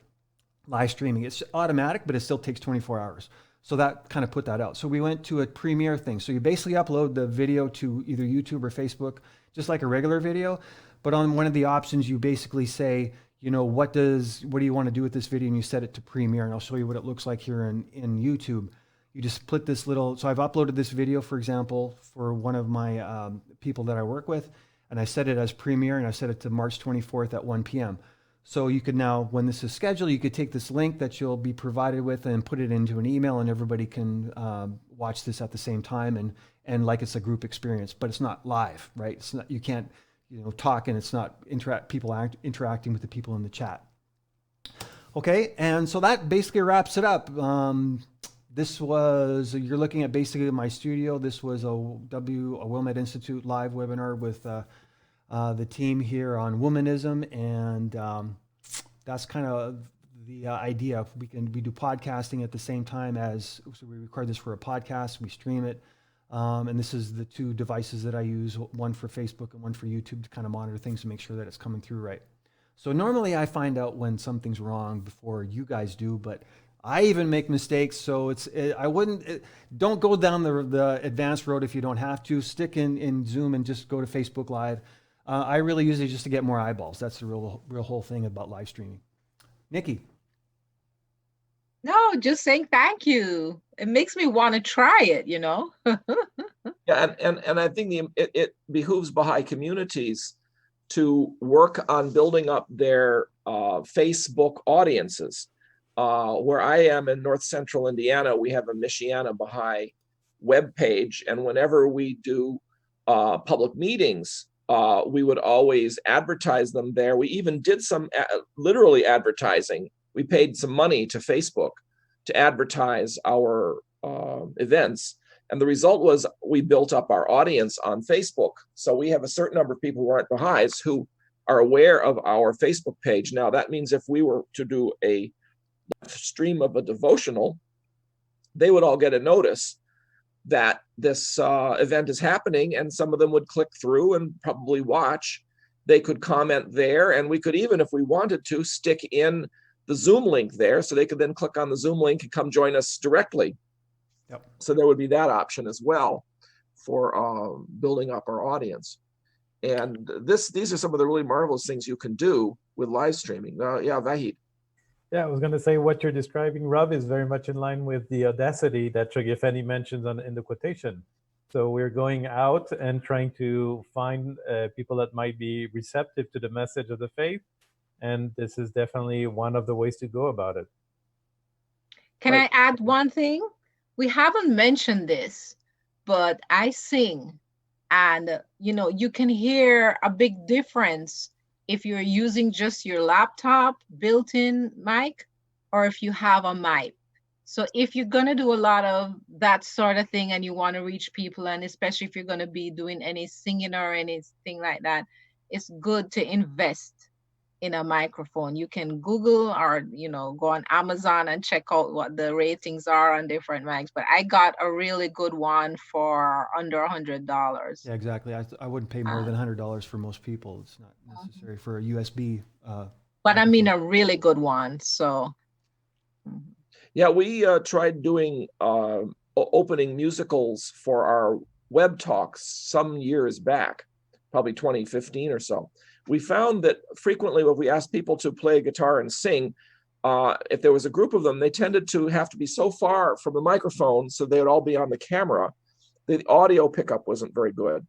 live streaming. It's automatic, but it still takes 24 hours. So that kind of put that out. So we went to a Premiere thing. So you basically upload the video to either YouTube or Facebook, just like a regular video. But on one of the options, you basically say, what do you want to do with this video? And you set it to Premiere, and I'll show you what it looks like here in YouTube. You just split this little, so I've uploaded this video, for example, for one of my people that I work with, and I set it as Premiere, and I set it to March 24th at 1 p.m. So you could now, when this is scheduled, you could take this link that you'll be provided with and put it into an email, and everybody can watch this at the same time and like it's a group experience, but it's not live, right? It's not, you can't talk, and it's not interacting with the people in the chat. Okay, and so that basically wraps it up. This was, you're looking at basically my studio. This was a Wilmette Institute live webinar with the team here on womanism, and that's kind of the idea. We do podcasting at the same time so we record this for a podcast, we stream it, and this is the two devices that I use, one for Facebook and one for YouTube, to kind of monitor things and make sure that it's coming through right. So normally I find out when something's wrong before you guys do, but I even make mistakes, so don't go down the advanced road if you don't have to. Stick in Zoom and just go to Facebook Live. I really use it just to get more eyeballs. That's the real whole thing about live streaming. Nikki. No, just saying thank you. It makes me want to try it, Yeah, and I think it behooves Baha'i communities to work on building up their Facebook audiences. Where I am in North Central Indiana, we have a Michiana Baha'i webpage, and whenever we do public meetings, we would always advertise them there. We even did some literally advertising. We paid some money to Facebook to advertise our events. And the result was we built up our audience on Facebook. So we have a certain number of people who aren't Baha'is who are aware of our Facebook page. Now, that means if we were to do a stream of a devotional, they would all get a notice that this event is happening, and some of them would click through and probably watch. They could comment there, and we could even, if we wanted to, stick in the Zoom link there, so they could then click on the Zoom link and come join us directly. Yep. So there would be that option as well for building up our audience. And these are some of the really marvelous things you can do with live streaming. Yeah, Vahid. Yeah, I was going to say what you're describing, Rob, is very much in line with the audacity that Shoghi Effendi mentions in the quotation. So we're going out and trying to find people that might be receptive to the message of the faith. And this is definitely one of the ways to go about it. Can I add one thing? We haven't mentioned this, but I sing, and you can hear a big difference if you're using just your laptop built-in mic, or if you have a mic. So if you're gonna do a lot of that sort of thing and you wanna reach people, and especially if you're gonna be doing any singing or anything like that, it's good to invest in a microphone. You can Google or go on Amazon and check out what the ratings are on different mics. But I got a really good one for under $100. Yeah, exactly. I wouldn't pay more than $100 for most people. It's not necessary for a USB. But I mean a really good one. So. Yeah, we tried doing opening musicals for our web talks some years back, probably 2015 or so. We found that frequently when we asked people to play guitar and sing, if there was a group of them, they tended to have to be so far from the microphone so they would all be on the camera. The audio pickup wasn't very good.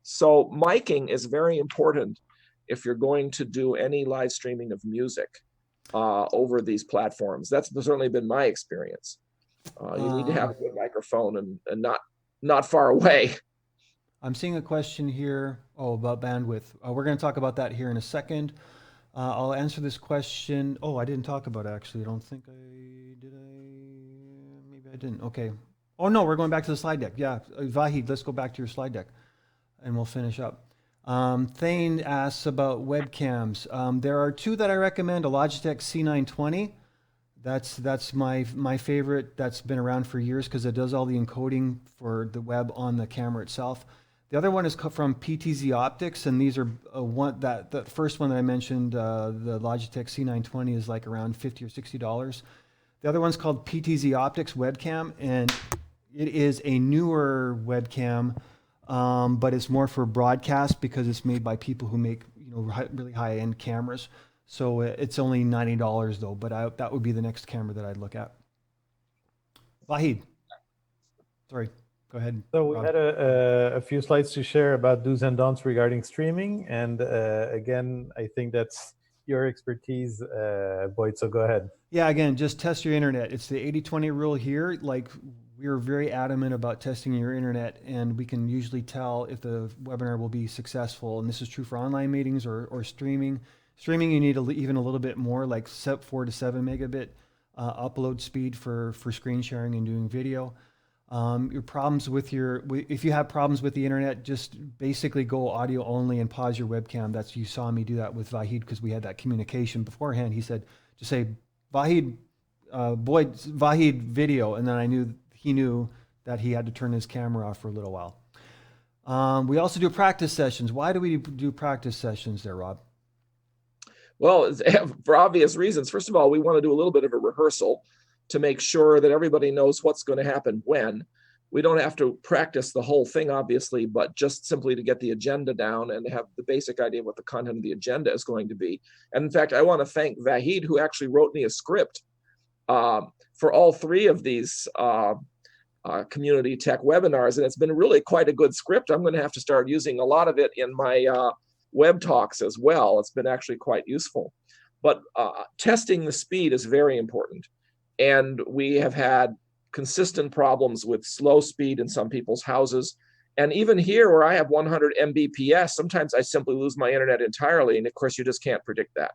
So miking is very important if you're going to do any live streaming of music. over these platforms. That's certainly been my experience. You need to have a good microphone and not far away. I'm seeing a question here, about bandwidth. We're going to talk about that here in a second. I'll answer this question. Oh, I didn't talk about it, actually. I don't think did. Maybe I didn't. Okay. Oh, no, we're going back to the slide deck. Yeah, Vahid, let's go back to your slide deck and we'll finish up. Thane asks about webcams. There are two that I recommend, a Logitech C920. That's my favorite. That's been around for years because it does all the encoding for the web on the camera itself. The other one is from PTZ Optics, and these are the first one that I mentioned, the Logitech C920 is like around $50 or $60. The other one's called PTZ Optics Webcam, and it is a newer webcam, but it's more for broadcast because it's made by people who make really high-end cameras. So it's only $90 though, but that would be the next camera that I'd look at. Vahid, sorry. Go ahead. So we Rob. had a few slides to share about do's and don'ts regarding streaming. And again, I think that's your expertise, Boyd, so go ahead. Yeah, again, just test your internet. It's the 80-20 rule here. Like, we're very adamant about testing your internet, and we can usually tell if the webinar will be successful. And this is true for online meetings or streaming. Streaming, you need even a little bit more, like 4 to 7 megabit upload speed for screen sharing and doing video. Your problems with if you have problems with the internet, just basically go audio only and pause your webcam. You saw me do that with Vahid because we had that communication beforehand. He said, just say, Vahid, Vahid video. And then he knew that he had to turn his camera off for a little while. We also do practice sessions. Why do we do practice sessions there, Rob? Well, for obvious reasons. First of all, we want to do a little bit of a rehearsal to make sure that everybody knows what's going to happen when. We don't have to practice the whole thing, obviously, but just simply to get the agenda down and have the basic idea of what the content of the agenda is going to be. And in fact, I want to thank Vahid, who actually wrote me a script for all three of these community tech webinars. And it's been really quite a good script. I'm going to have to start using a lot of it in my web talks as well. It's been actually quite useful. But testing the speed is very important. And we have had consistent problems with slow speed in some people's houses. And even here where I have 100 Mbps, sometimes I simply lose my internet entirely. And of course, you just can't predict that.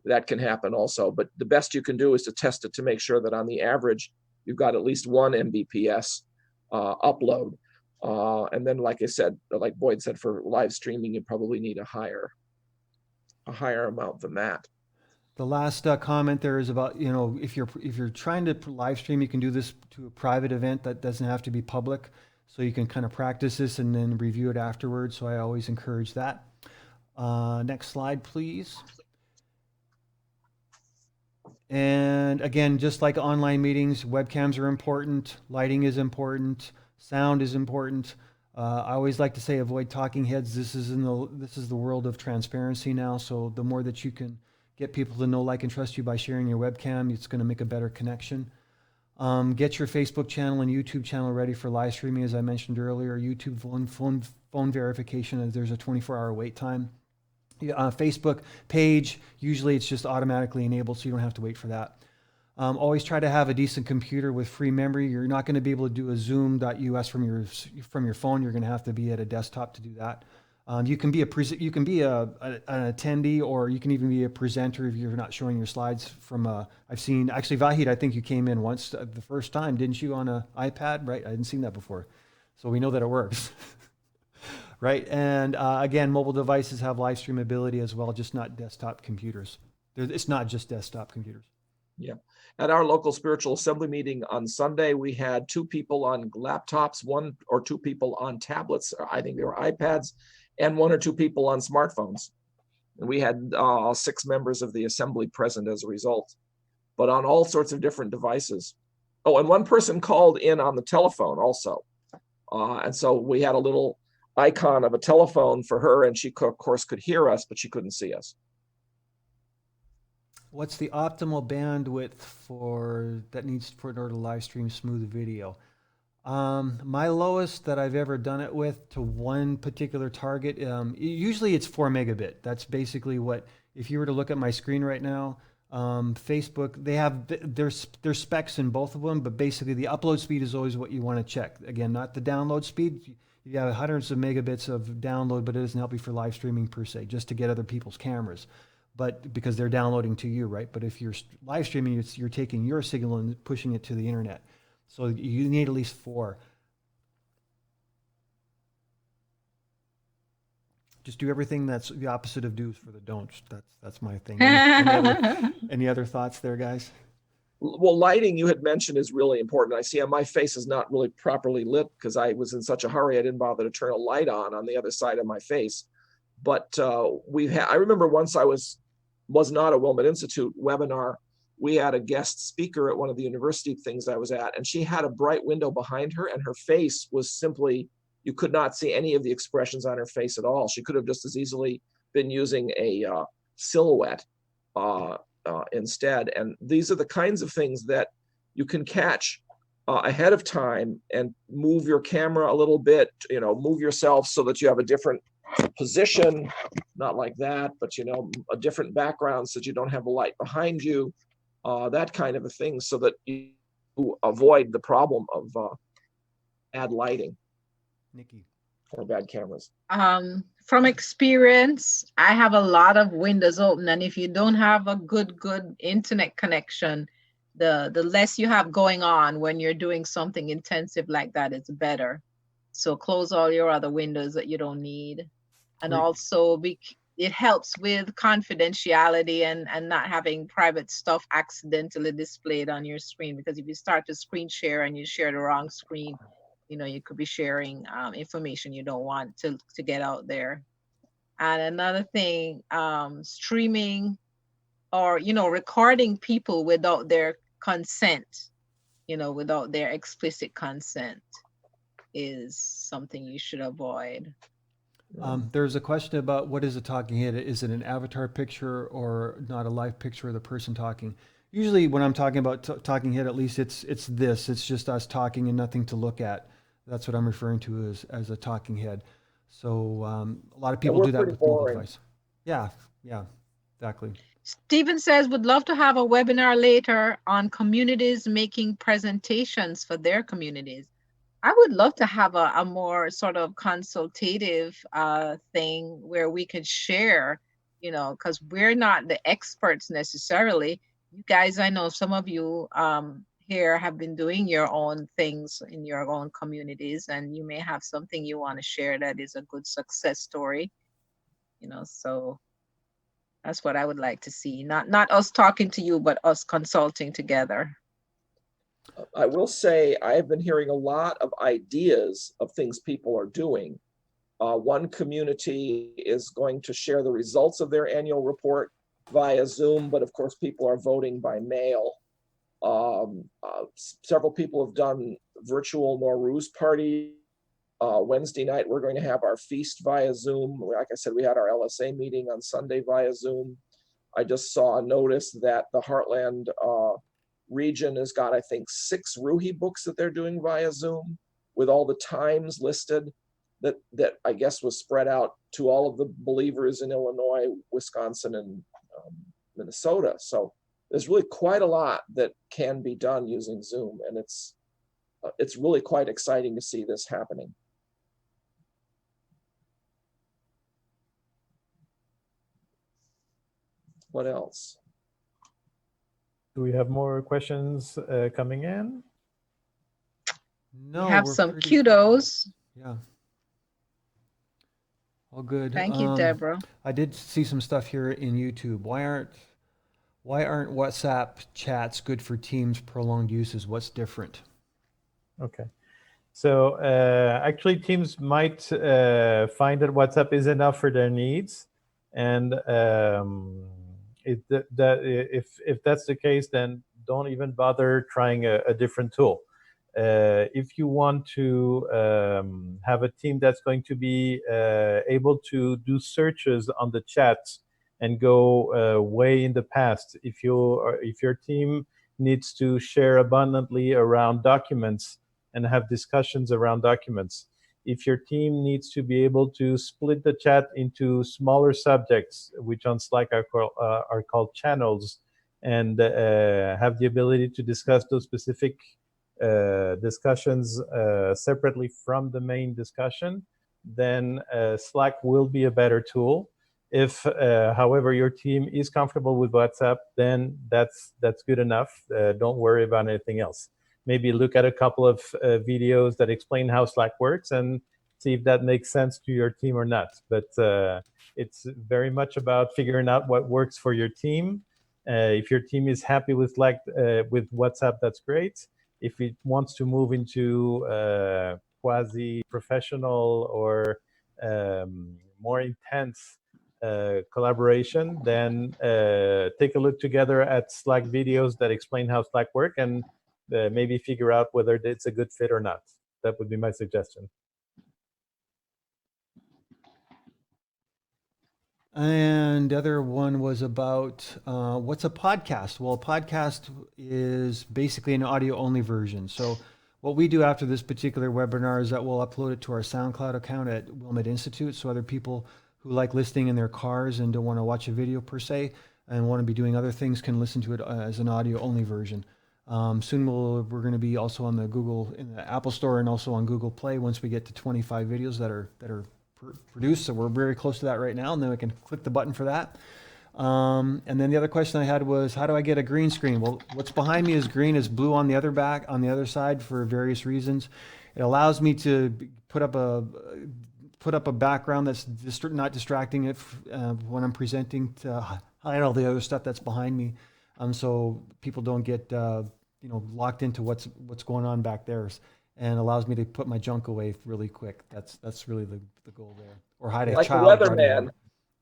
That can happen also. But the best you can do is to test it to make sure that on the average, you've got at least 1 Mbps upload. And then, like I said, like Boyd said, for live streaming, you probably need a higher amount than that. The last comment there is about, if you're trying to live stream, you can do this to a private event that doesn't have to be public. So you can kind of practice this and then review it afterwards. So I always encourage that. Next slide, please. And again, just like online meetings, webcams are important. Lighting is important. Sound is important. I always like to say, avoid talking heads. This is the world of transparency now. So the more that you can get people to know, like, and trust you by sharing your webcam, it's going to make a better connection. Get your Facebook channel and YouTube channel ready for live streaming, as I mentioned earlier. YouTube phone verification, there's a 24-hour wait time. Facebook page, usually it's just automatically enabled, so you don't have to wait for that. Always try to have a decent computer with free memory. You're not going to be able to do a zoom.us from your phone. You're going to have to be at a desktop to do that. You can be an attendee, or you can even be a presenter if you're not showing your slides I've seen, actually, Vahid, I think you came in once the first time, didn't you, on an iPad, right? I hadn't seen that before. So we know that it works, right? And again, mobile devices have live stream ability as well, just not desktop computers. It's not just desktop computers. Yeah. At our local spiritual assembly meeting on Sunday, we had 2 people on laptops, 1 or 2 people on tablets, or I think they were iPads, and 1 or 2 people on smartphones. And we had 6 members of the assembly present as a result, but on all sorts of different devices. Oh, and 1 person called in on the telephone also. And so we had a little icon of a telephone for her, and she, of course, could hear us, but she couldn't see us. What's the optimal bandwidth that needs in order to live stream smooth video? My lowest that I've ever done it with to one particular target, usually it's 4 megabit. That's basically what, if you were to look at my screen right now, Facebook, they have there's specs in both of them, but basically the upload speed is always what you want to check. Again, not the download speed. You have hundreds of megabits of download, but it doesn't help you for live streaming per se, just to get other people's cameras. But because they're downloading to you, right? But if you're live streaming, you're taking your signal and pushing it to the internet. So you need at least 4. Just do everything that's the opposite of do's for the don'ts. That's my thing. Any other thoughts there, guys? Well, lighting you had mentioned is really important. I see my face is not really properly lit because I was in such a hurry I didn't bother to turn a light on the other side of my face. But I remember once I was not a Wilmot Institute webinar. We had a guest speaker at one of the university things I was at, and she had a bright window behind her, and her face was simply, you could not see any of the expressions on her face at all. She could have just as easily been using a silhouette instead. And these are the kinds of things that you can catch ahead of time and move your camera a little bit, move yourself so that you have a different position, not like that, but a different background so that you don't have a light behind you, that kind of a thing, so that you avoid the problem of bad lighting. Nikki. Or bad cameras. From experience, I have a lot of windows open, and if you don't have a good internet connection, the less you have going on when you're doing something intensive like that, it's better. So close all your other windows that you don't need. And also it helps with confidentiality and not having private stuff accidentally displayed on your screen, because if you start to screen share and you share the wrong screen, you could be sharing information you don't want to get out there. And another thing, streaming or, recording people without their consent, without their explicit consent is something you should avoid. There's a question about what is a talking head. Is it an avatar picture or not a live picture of the person talking? Usually when I'm talking about talking head, at least it's just us talking and nothing to look at. That's what I'm referring to as a talking head. So a lot of people do that with mobile device. Yeah, exactly. Stephen says, would love to have a webinar later on communities making presentations for their communities. I would love to have a more sort of consultative thing where we could share, because we're not the experts necessarily. You guys, I know some of you here have been doing your own things in your own communities, and you may have something you want to share that is a good success story, so that's what I would like to see. Not us talking to you, but us consulting together. I will say I've been hearing a lot of ideas of things people are doing. One community is going to share the results of their annual report via Zoom, but of course people are voting by mail. Several people have done virtual Nowruz party. Wednesday night, we're going to have our feast via Zoom. Like I said, we had our LSA meeting on Sunday via Zoom. I just saw a notice that the Heartland region has got, I think, 6 Ruhi books that they're doing via Zoom with all the times listed that I guess was spread out to all of the believers in Illinois, Wisconsin, and Minnesota. So there's really quite a lot that can be done using Zoom, and it's really quite exciting to see this happening. What else? Do we have more questions coming in? No, We have we're some pretty- kudos. Yeah. All good. Thank you, Deborah. I did see some stuff here in YouTube. Why aren't WhatsApp chats good for Teams prolonged uses? What's different? Okay. So actually, Teams might find that WhatsApp is enough for their needs. And if that's the case, then don't even bother trying a different tool. If you want to have a team that's going to be able to do searches on the chat and go way in the past, if your team needs to share abundantly around documents and have discussions around documents, if your team needs to be able to split the chat into smaller subjects, which on Slack are called channels, and have the ability to discuss those specific discussions separately from the main discussion, then Slack will be a better tool. If, however, your team is comfortable with WhatsApp, then that's good enough. Don't worry about anything else. Maybe look at a couple of videos that explain how Slack works and see if that makes sense to your team or not. But it's very much about figuring out what works for your team. If your team is happy with Slack, with WhatsApp, that's great. If it wants to move into quasi-professional or more intense collaboration, then take a look together at Slack videos that explain how Slack work, and maybe figure out whether it's a good fit or not. That would be my suggestion. And the other one was about what's a podcast? Well, a podcast is basically an audio only version. So what we do after this particular webinar is that we'll upload it to our SoundCloud account at Wilmette Institute. So other people who like listening in their cars and don't want to watch a video per se and want to be doing other things can listen to it as an audio only version. Soon we're going to be also on the in the Apple Store and also on Google Play once we get to 25 videos that are produced. So we're very close to that right now, and then we can click the button for that. And then the other question I had was, how do I get a green screen? Well, what's behind me is green, is blue on the other side for various reasons. It allows me to put up a background that's not distracting it when I'm presenting, to hide all the other stuff that's behind me, so people don't get locked into what's going on back there, and allows me to put my junk away really quick. That's really the goal there. Or hide a Like a child. weatherman,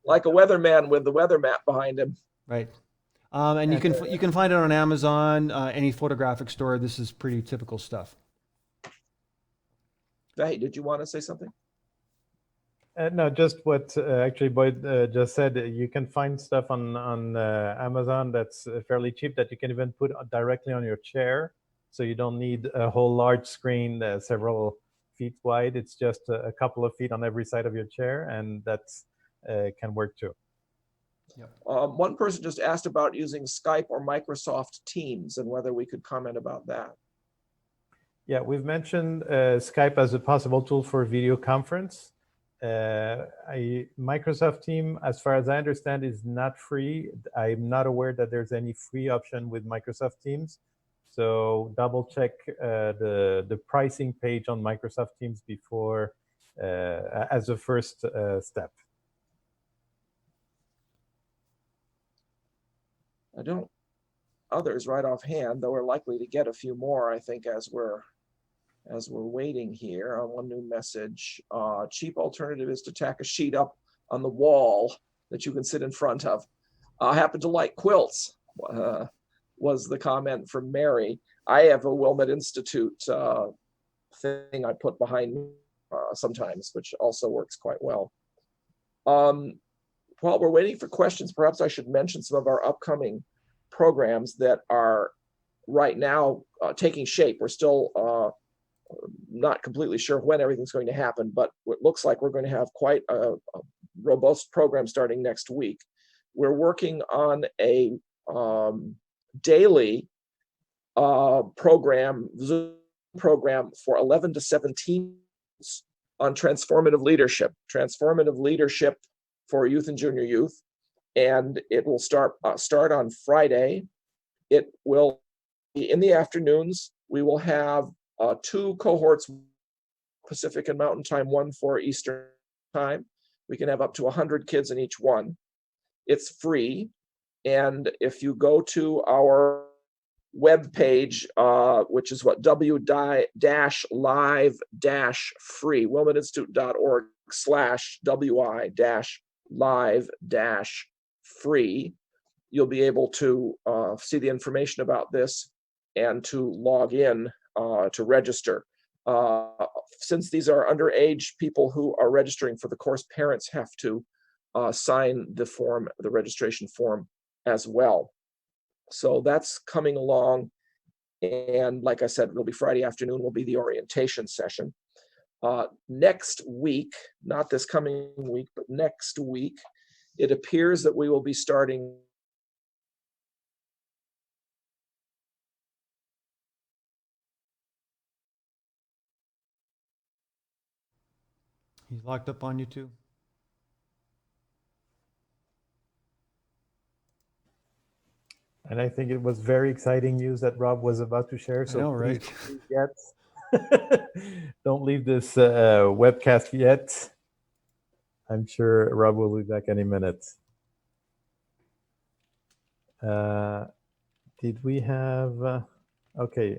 like a weatherman with the weather map behind him. Right. And you can find it on Amazon, any photographic store. This is pretty typical stuff. Hey, did you want to say something? No, just what actually Boyd just said. You can find stuff on Amazon that's fairly cheap, that you can even put directly on your chair. So you don't need a whole large screen several feet wide. It's just a couple of feet on every side of your chair, and that's can work too. Yep. One person just asked about using Skype or Microsoft Teams and whether we could comment about that. Yeah, we've mentioned Skype as a possible tool for video conference. Microsoft Teams, as far as I understand, is not free. I'm not aware that there's any free option with Microsoft Teams. So double check the pricing page on Microsoft Teams before, as a first step. I don't others right offhand, though we're likely to get a few more, I think, as we're waiting here. One new message: cheap alternative is to tack a sheet up on the wall that you can sit in front of. I happen to like quilts. Was the comment from Mary. I have a Wilmette Institute thing I put behind me sometimes, which also works quite well. While we're waiting for questions, perhaps I should mention some of our upcoming programs that are right now taking shape. We're still not completely sure when everything's going to happen, but it looks like we're going to have quite a robust program starting next week. We're working on a daily Zoom program for 11 to 17 on transformative leadership for youth and junior youth, and it will start on Friday. It will be in the afternoons. We will have 2 cohorts, Pacific and Mountain Time, 1 for Eastern Time. We can have up to 100 kids in each one. It's free. And if you go to our web page, which is w-live-free, wilmetteinstitute.org/wi-live-free, you'll be able to see the information about this and to log in to register. Since these are underage people who are registering for the course, parents have to sign the registration form as well. So that's coming along. And like I said, it'll be Friday afternoon will be the orientation session. Next week, not this coming week, but next week, it appears that we will be starting He's locked up on you too. And I think it was very exciting news that Rob was about to share. I So know, please right? don't leave this webcast yet. I'm sure Rob will be back any minute. Did we have? Okay.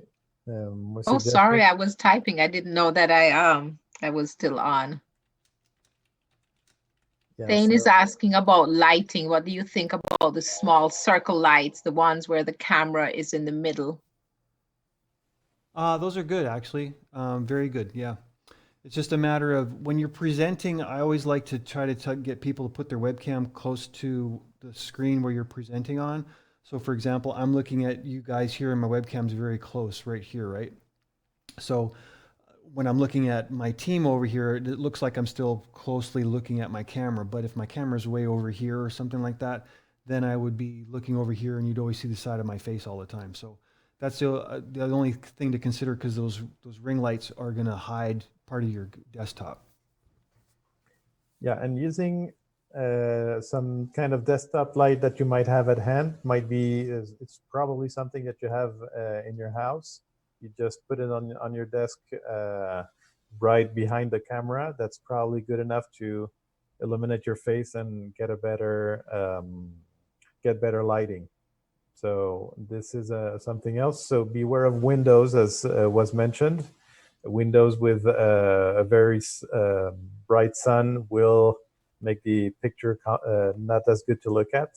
Oh, sorry, I was typing. I didn't know that I was still on. Yeah, Thane is so- asking about lighting. What do you think about the small circle lights, the ones where the camera is in the middle? Those are good, actually. Very good. Yeah. It's just a matter of when you're presenting, I always like to try to get people to put their webcam close to the screen where you're presenting on. So for example, I'm looking at you guys here and my webcam's very close right here, right? So when I'm looking at my team over here, it looks like I'm still closely looking at my camera. But if my camera's way over here or something like that, then I would be looking over here and you'd always see the side of my face all the time. So that's the only thing to consider, because those ring lights are going to hide part of your desktop. Yeah, and using some kind of desktop light that you might have at hand might be, it's probably something that you have in your house. You just put it on your desk right behind the camera. That's probably good enough to illuminate your face and get a better lighting. So this is something else. So beware of windows, as was mentioned. Windows with a very bright sun will make the picture not as good to look at,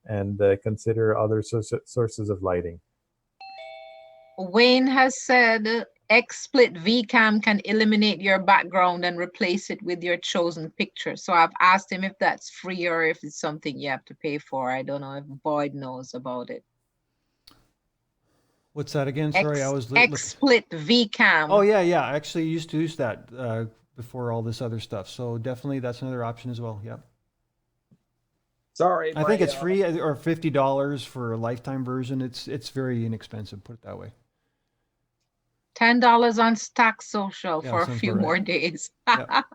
and consider other sources of lighting. Wayne has said XSplit VCam can eliminate your background and replace it with your chosen picture. So I've asked him if that's free or if it's something you have to pay for. I don't know if Boyd knows about it. What's that again? Sorry, I was XSplit VCam. Oh yeah, I actually used to use that before all this other stuff. So definitely that's another option as well. Yep. Sorry. I think it's free, or $50 for a lifetime version. It's very inexpensive, put it that way. $10 on Stack Social Yeah, for a sounds few about right. more days. Yep.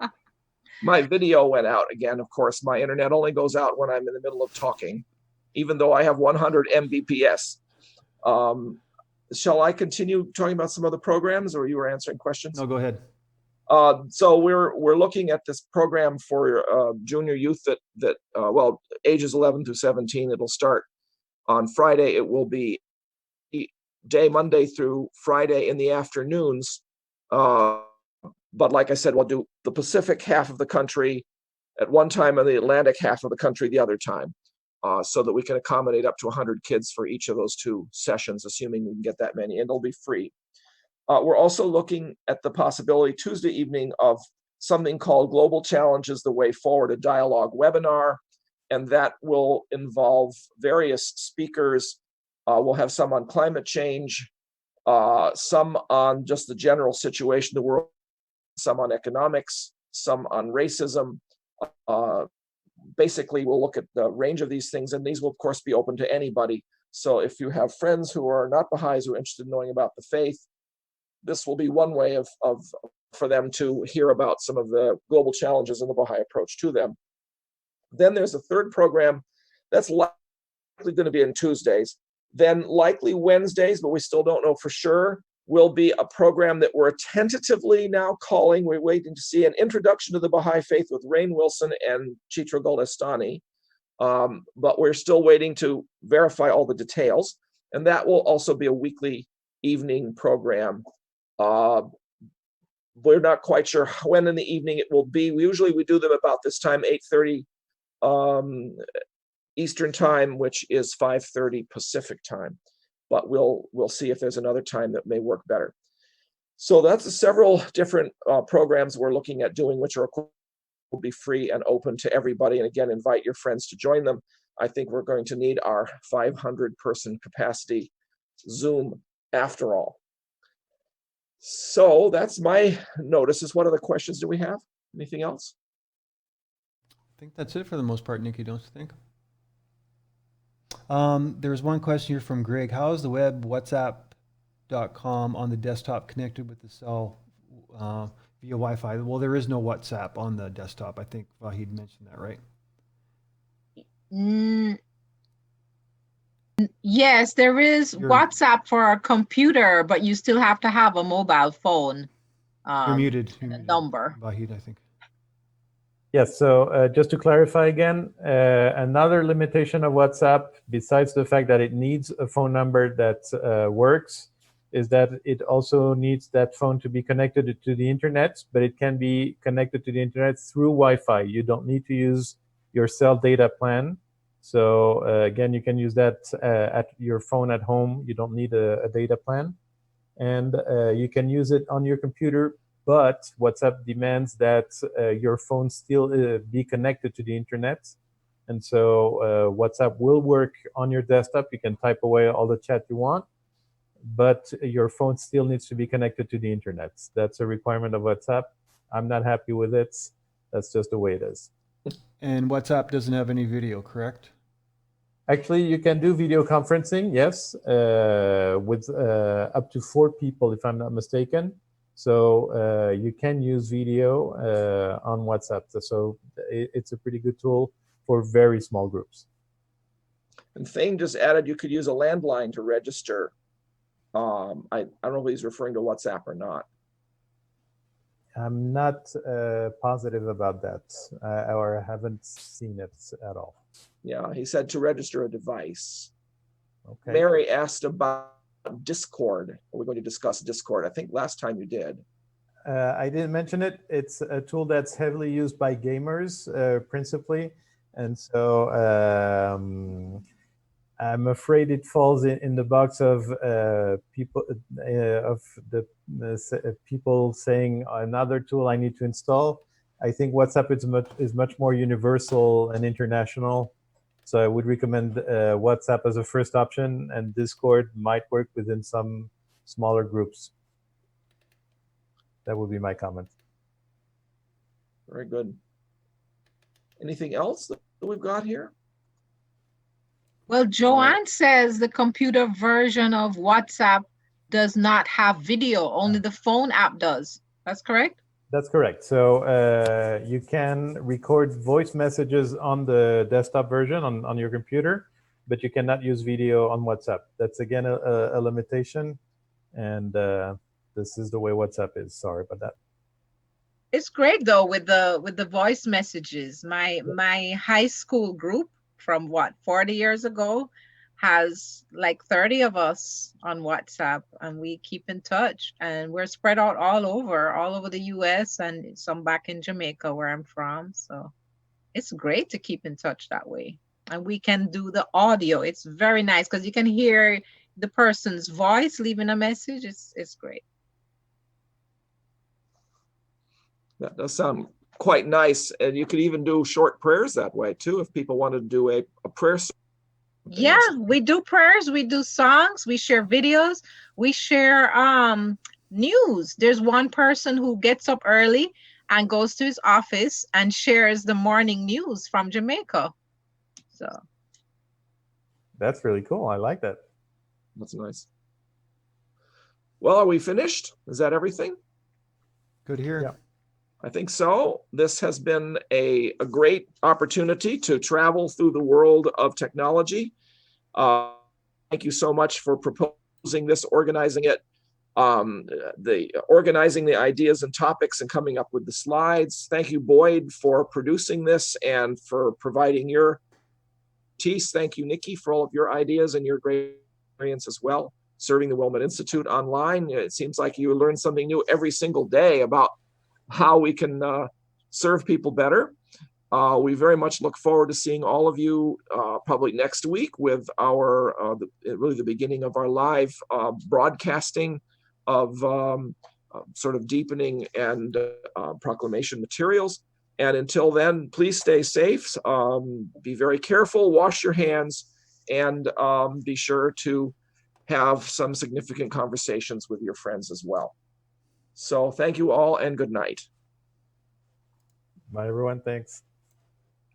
My video went out again. Of course, my internet only goes out when I'm in the middle of talking, even though I have 100 Mbps. Shall I continue talking about some other programs, or you were answering questions? No, go ahead. So we're looking at this program for junior youth that well, ages 11 to 17. It'll start on Friday. It will be day Monday through Friday in the afternoons. But like I said, we'll do the Pacific half of the country at one time and the Atlantic half of the country the other time, so that we can accommodate up to 100 kids for each of those two sessions, assuming we can get that many, and it'll be free. We're also looking at the possibility Tuesday evening of something called Global Challenges, the Way Forward, a dialogue webinar, and that will involve various speakers. We'll have some on climate change, some on just the general situation of the world, some on economics, some on racism. Basically, we'll look at the range of these things, and these will, of course, be open to anybody. So if you have friends who are not Baha'is who are interested in knowing about the faith, this will be one way for them to hear about some of the global challenges in the Baha'i approach to them. Then there's a third program that's likely going to be on Tuesdays, then likely Wednesdays, but we still don't know for sure, will be a program that we're tentatively now calling, we're waiting to see, an Introduction to the Baha'i Faith with Rainn Wilson and Chitra Goldestani. But we're still waiting to verify all the details. And that will also be a weekly evening program. We're not quite sure when in the evening it will be. Usually we do them about this time, 8:30 Eastern time, which is 5:30 Pacific time. But we'll see if there's another time that may work better. So that's several different programs we're looking at doing, which will be free and open to everybody. And again, invite your friends to join them. I think we're going to need our 500-person capacity Zoom after all. So that's my notices. What other questions do we have? Anything else? I think that's it for the most part, Nikki, don't you think? There's one question here from Greg. How is the web WhatsApp.com on the desktop connected with the cell via Wi-Fi. Well, there is no WhatsApp on the desktop. I think Vahid mentioned that, right? Mm, yes, there is You're WhatsApp for a computer, but you still have to have a mobile phone you're muted. and You're a muted, number. Vahid, I think. Yes, so just to clarify again, another limitation of WhatsApp, besides the fact that it needs a phone number that works, is that it also needs that phone to be connected to the internet, but it can be connected to the internet through Wi-Fi. You don't need to use your cell data plan. So again, you can use that at your phone at home. You don't need a data plan. And you can use it on your computer, but WhatsApp demands that your phone still be connected to the internet. And so WhatsApp will work on your desktop. You can type away all the chat you want, but your phone still needs to be connected to the internet. That's a requirement of WhatsApp. I'm not happy with it. That's just the way it is. And WhatsApp doesn't have any video, correct? Actually, you can do video conferencing, yes, with up to 4 people, if I'm not mistaken. So you can use video on WhatsApp. So it's a pretty good tool for very small groups. And Thane just added you could use a landline to register. I don't know if he's referring to WhatsApp or not. I'm not positive about that, or I haven't seen it at all. Yeah, he said to register a device. Okay. Mary asked about Discord. Are we going to discuss Discord? I think last time you did. I didn't mention it. It's a tool that's heavily used by gamers principally. And so I'm afraid it falls in the box of people people saying another tool I need to install. I think WhatsApp is much more universal and international. So I would recommend WhatsApp as a first option, and Discord might work within some smaller groups. That would be my comment. Very good. Anything else that we've got here? Well, Joanne says the computer version of WhatsApp does not have video, only the phone app does. That's correct? That's correct. So you can record voice messages on the desktop version on your computer, but you cannot use video on WhatsApp. That's again a limitation, and this is the way WhatsApp is. Sorry about that. It's great though with the voice messages. My high school group from 40 years ago has like 30 of us on WhatsApp, and we keep in touch, and we're spread out all over the US and some back in Jamaica where I'm from. So it's great to keep in touch that way. And we can do the audio. It's very nice because you can hear the person's voice leaving a message. It's great. That does sound quite nice. And you could even do short prayers that way too, if people wanted to do a prayer. Yeah, we do prayers, we do songs, we share videos, we share news. There's one person who gets up early and goes to his office and shares the morning news from Jamaica. So that's really cool. I like that. That's nice. Well, are we finished? Is that everything? Good to hear. Yeah. I think so. This has been a great opportunity to travel through the world of technology. Thank you so much for proposing this, organizing it, organizing the ideas and topics and coming up with the slides. Thank you, Boyd, for producing this and for providing your expertise. Thank you, Nikki, for all of your ideas and your great experience as well, serving the Wellman Institute online. It seems like you learn something new every single day about how we can serve people better. We very much look forward to seeing all of you probably next week with our really the beginning of our live broadcasting of sort of deepening and proclamation materials. And until then, please stay safe, be very careful, wash your hands, and be sure to have some significant conversations with your friends as well. So thank you all and good night. Bye, everyone. Thanks.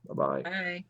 Bye-bye. bye.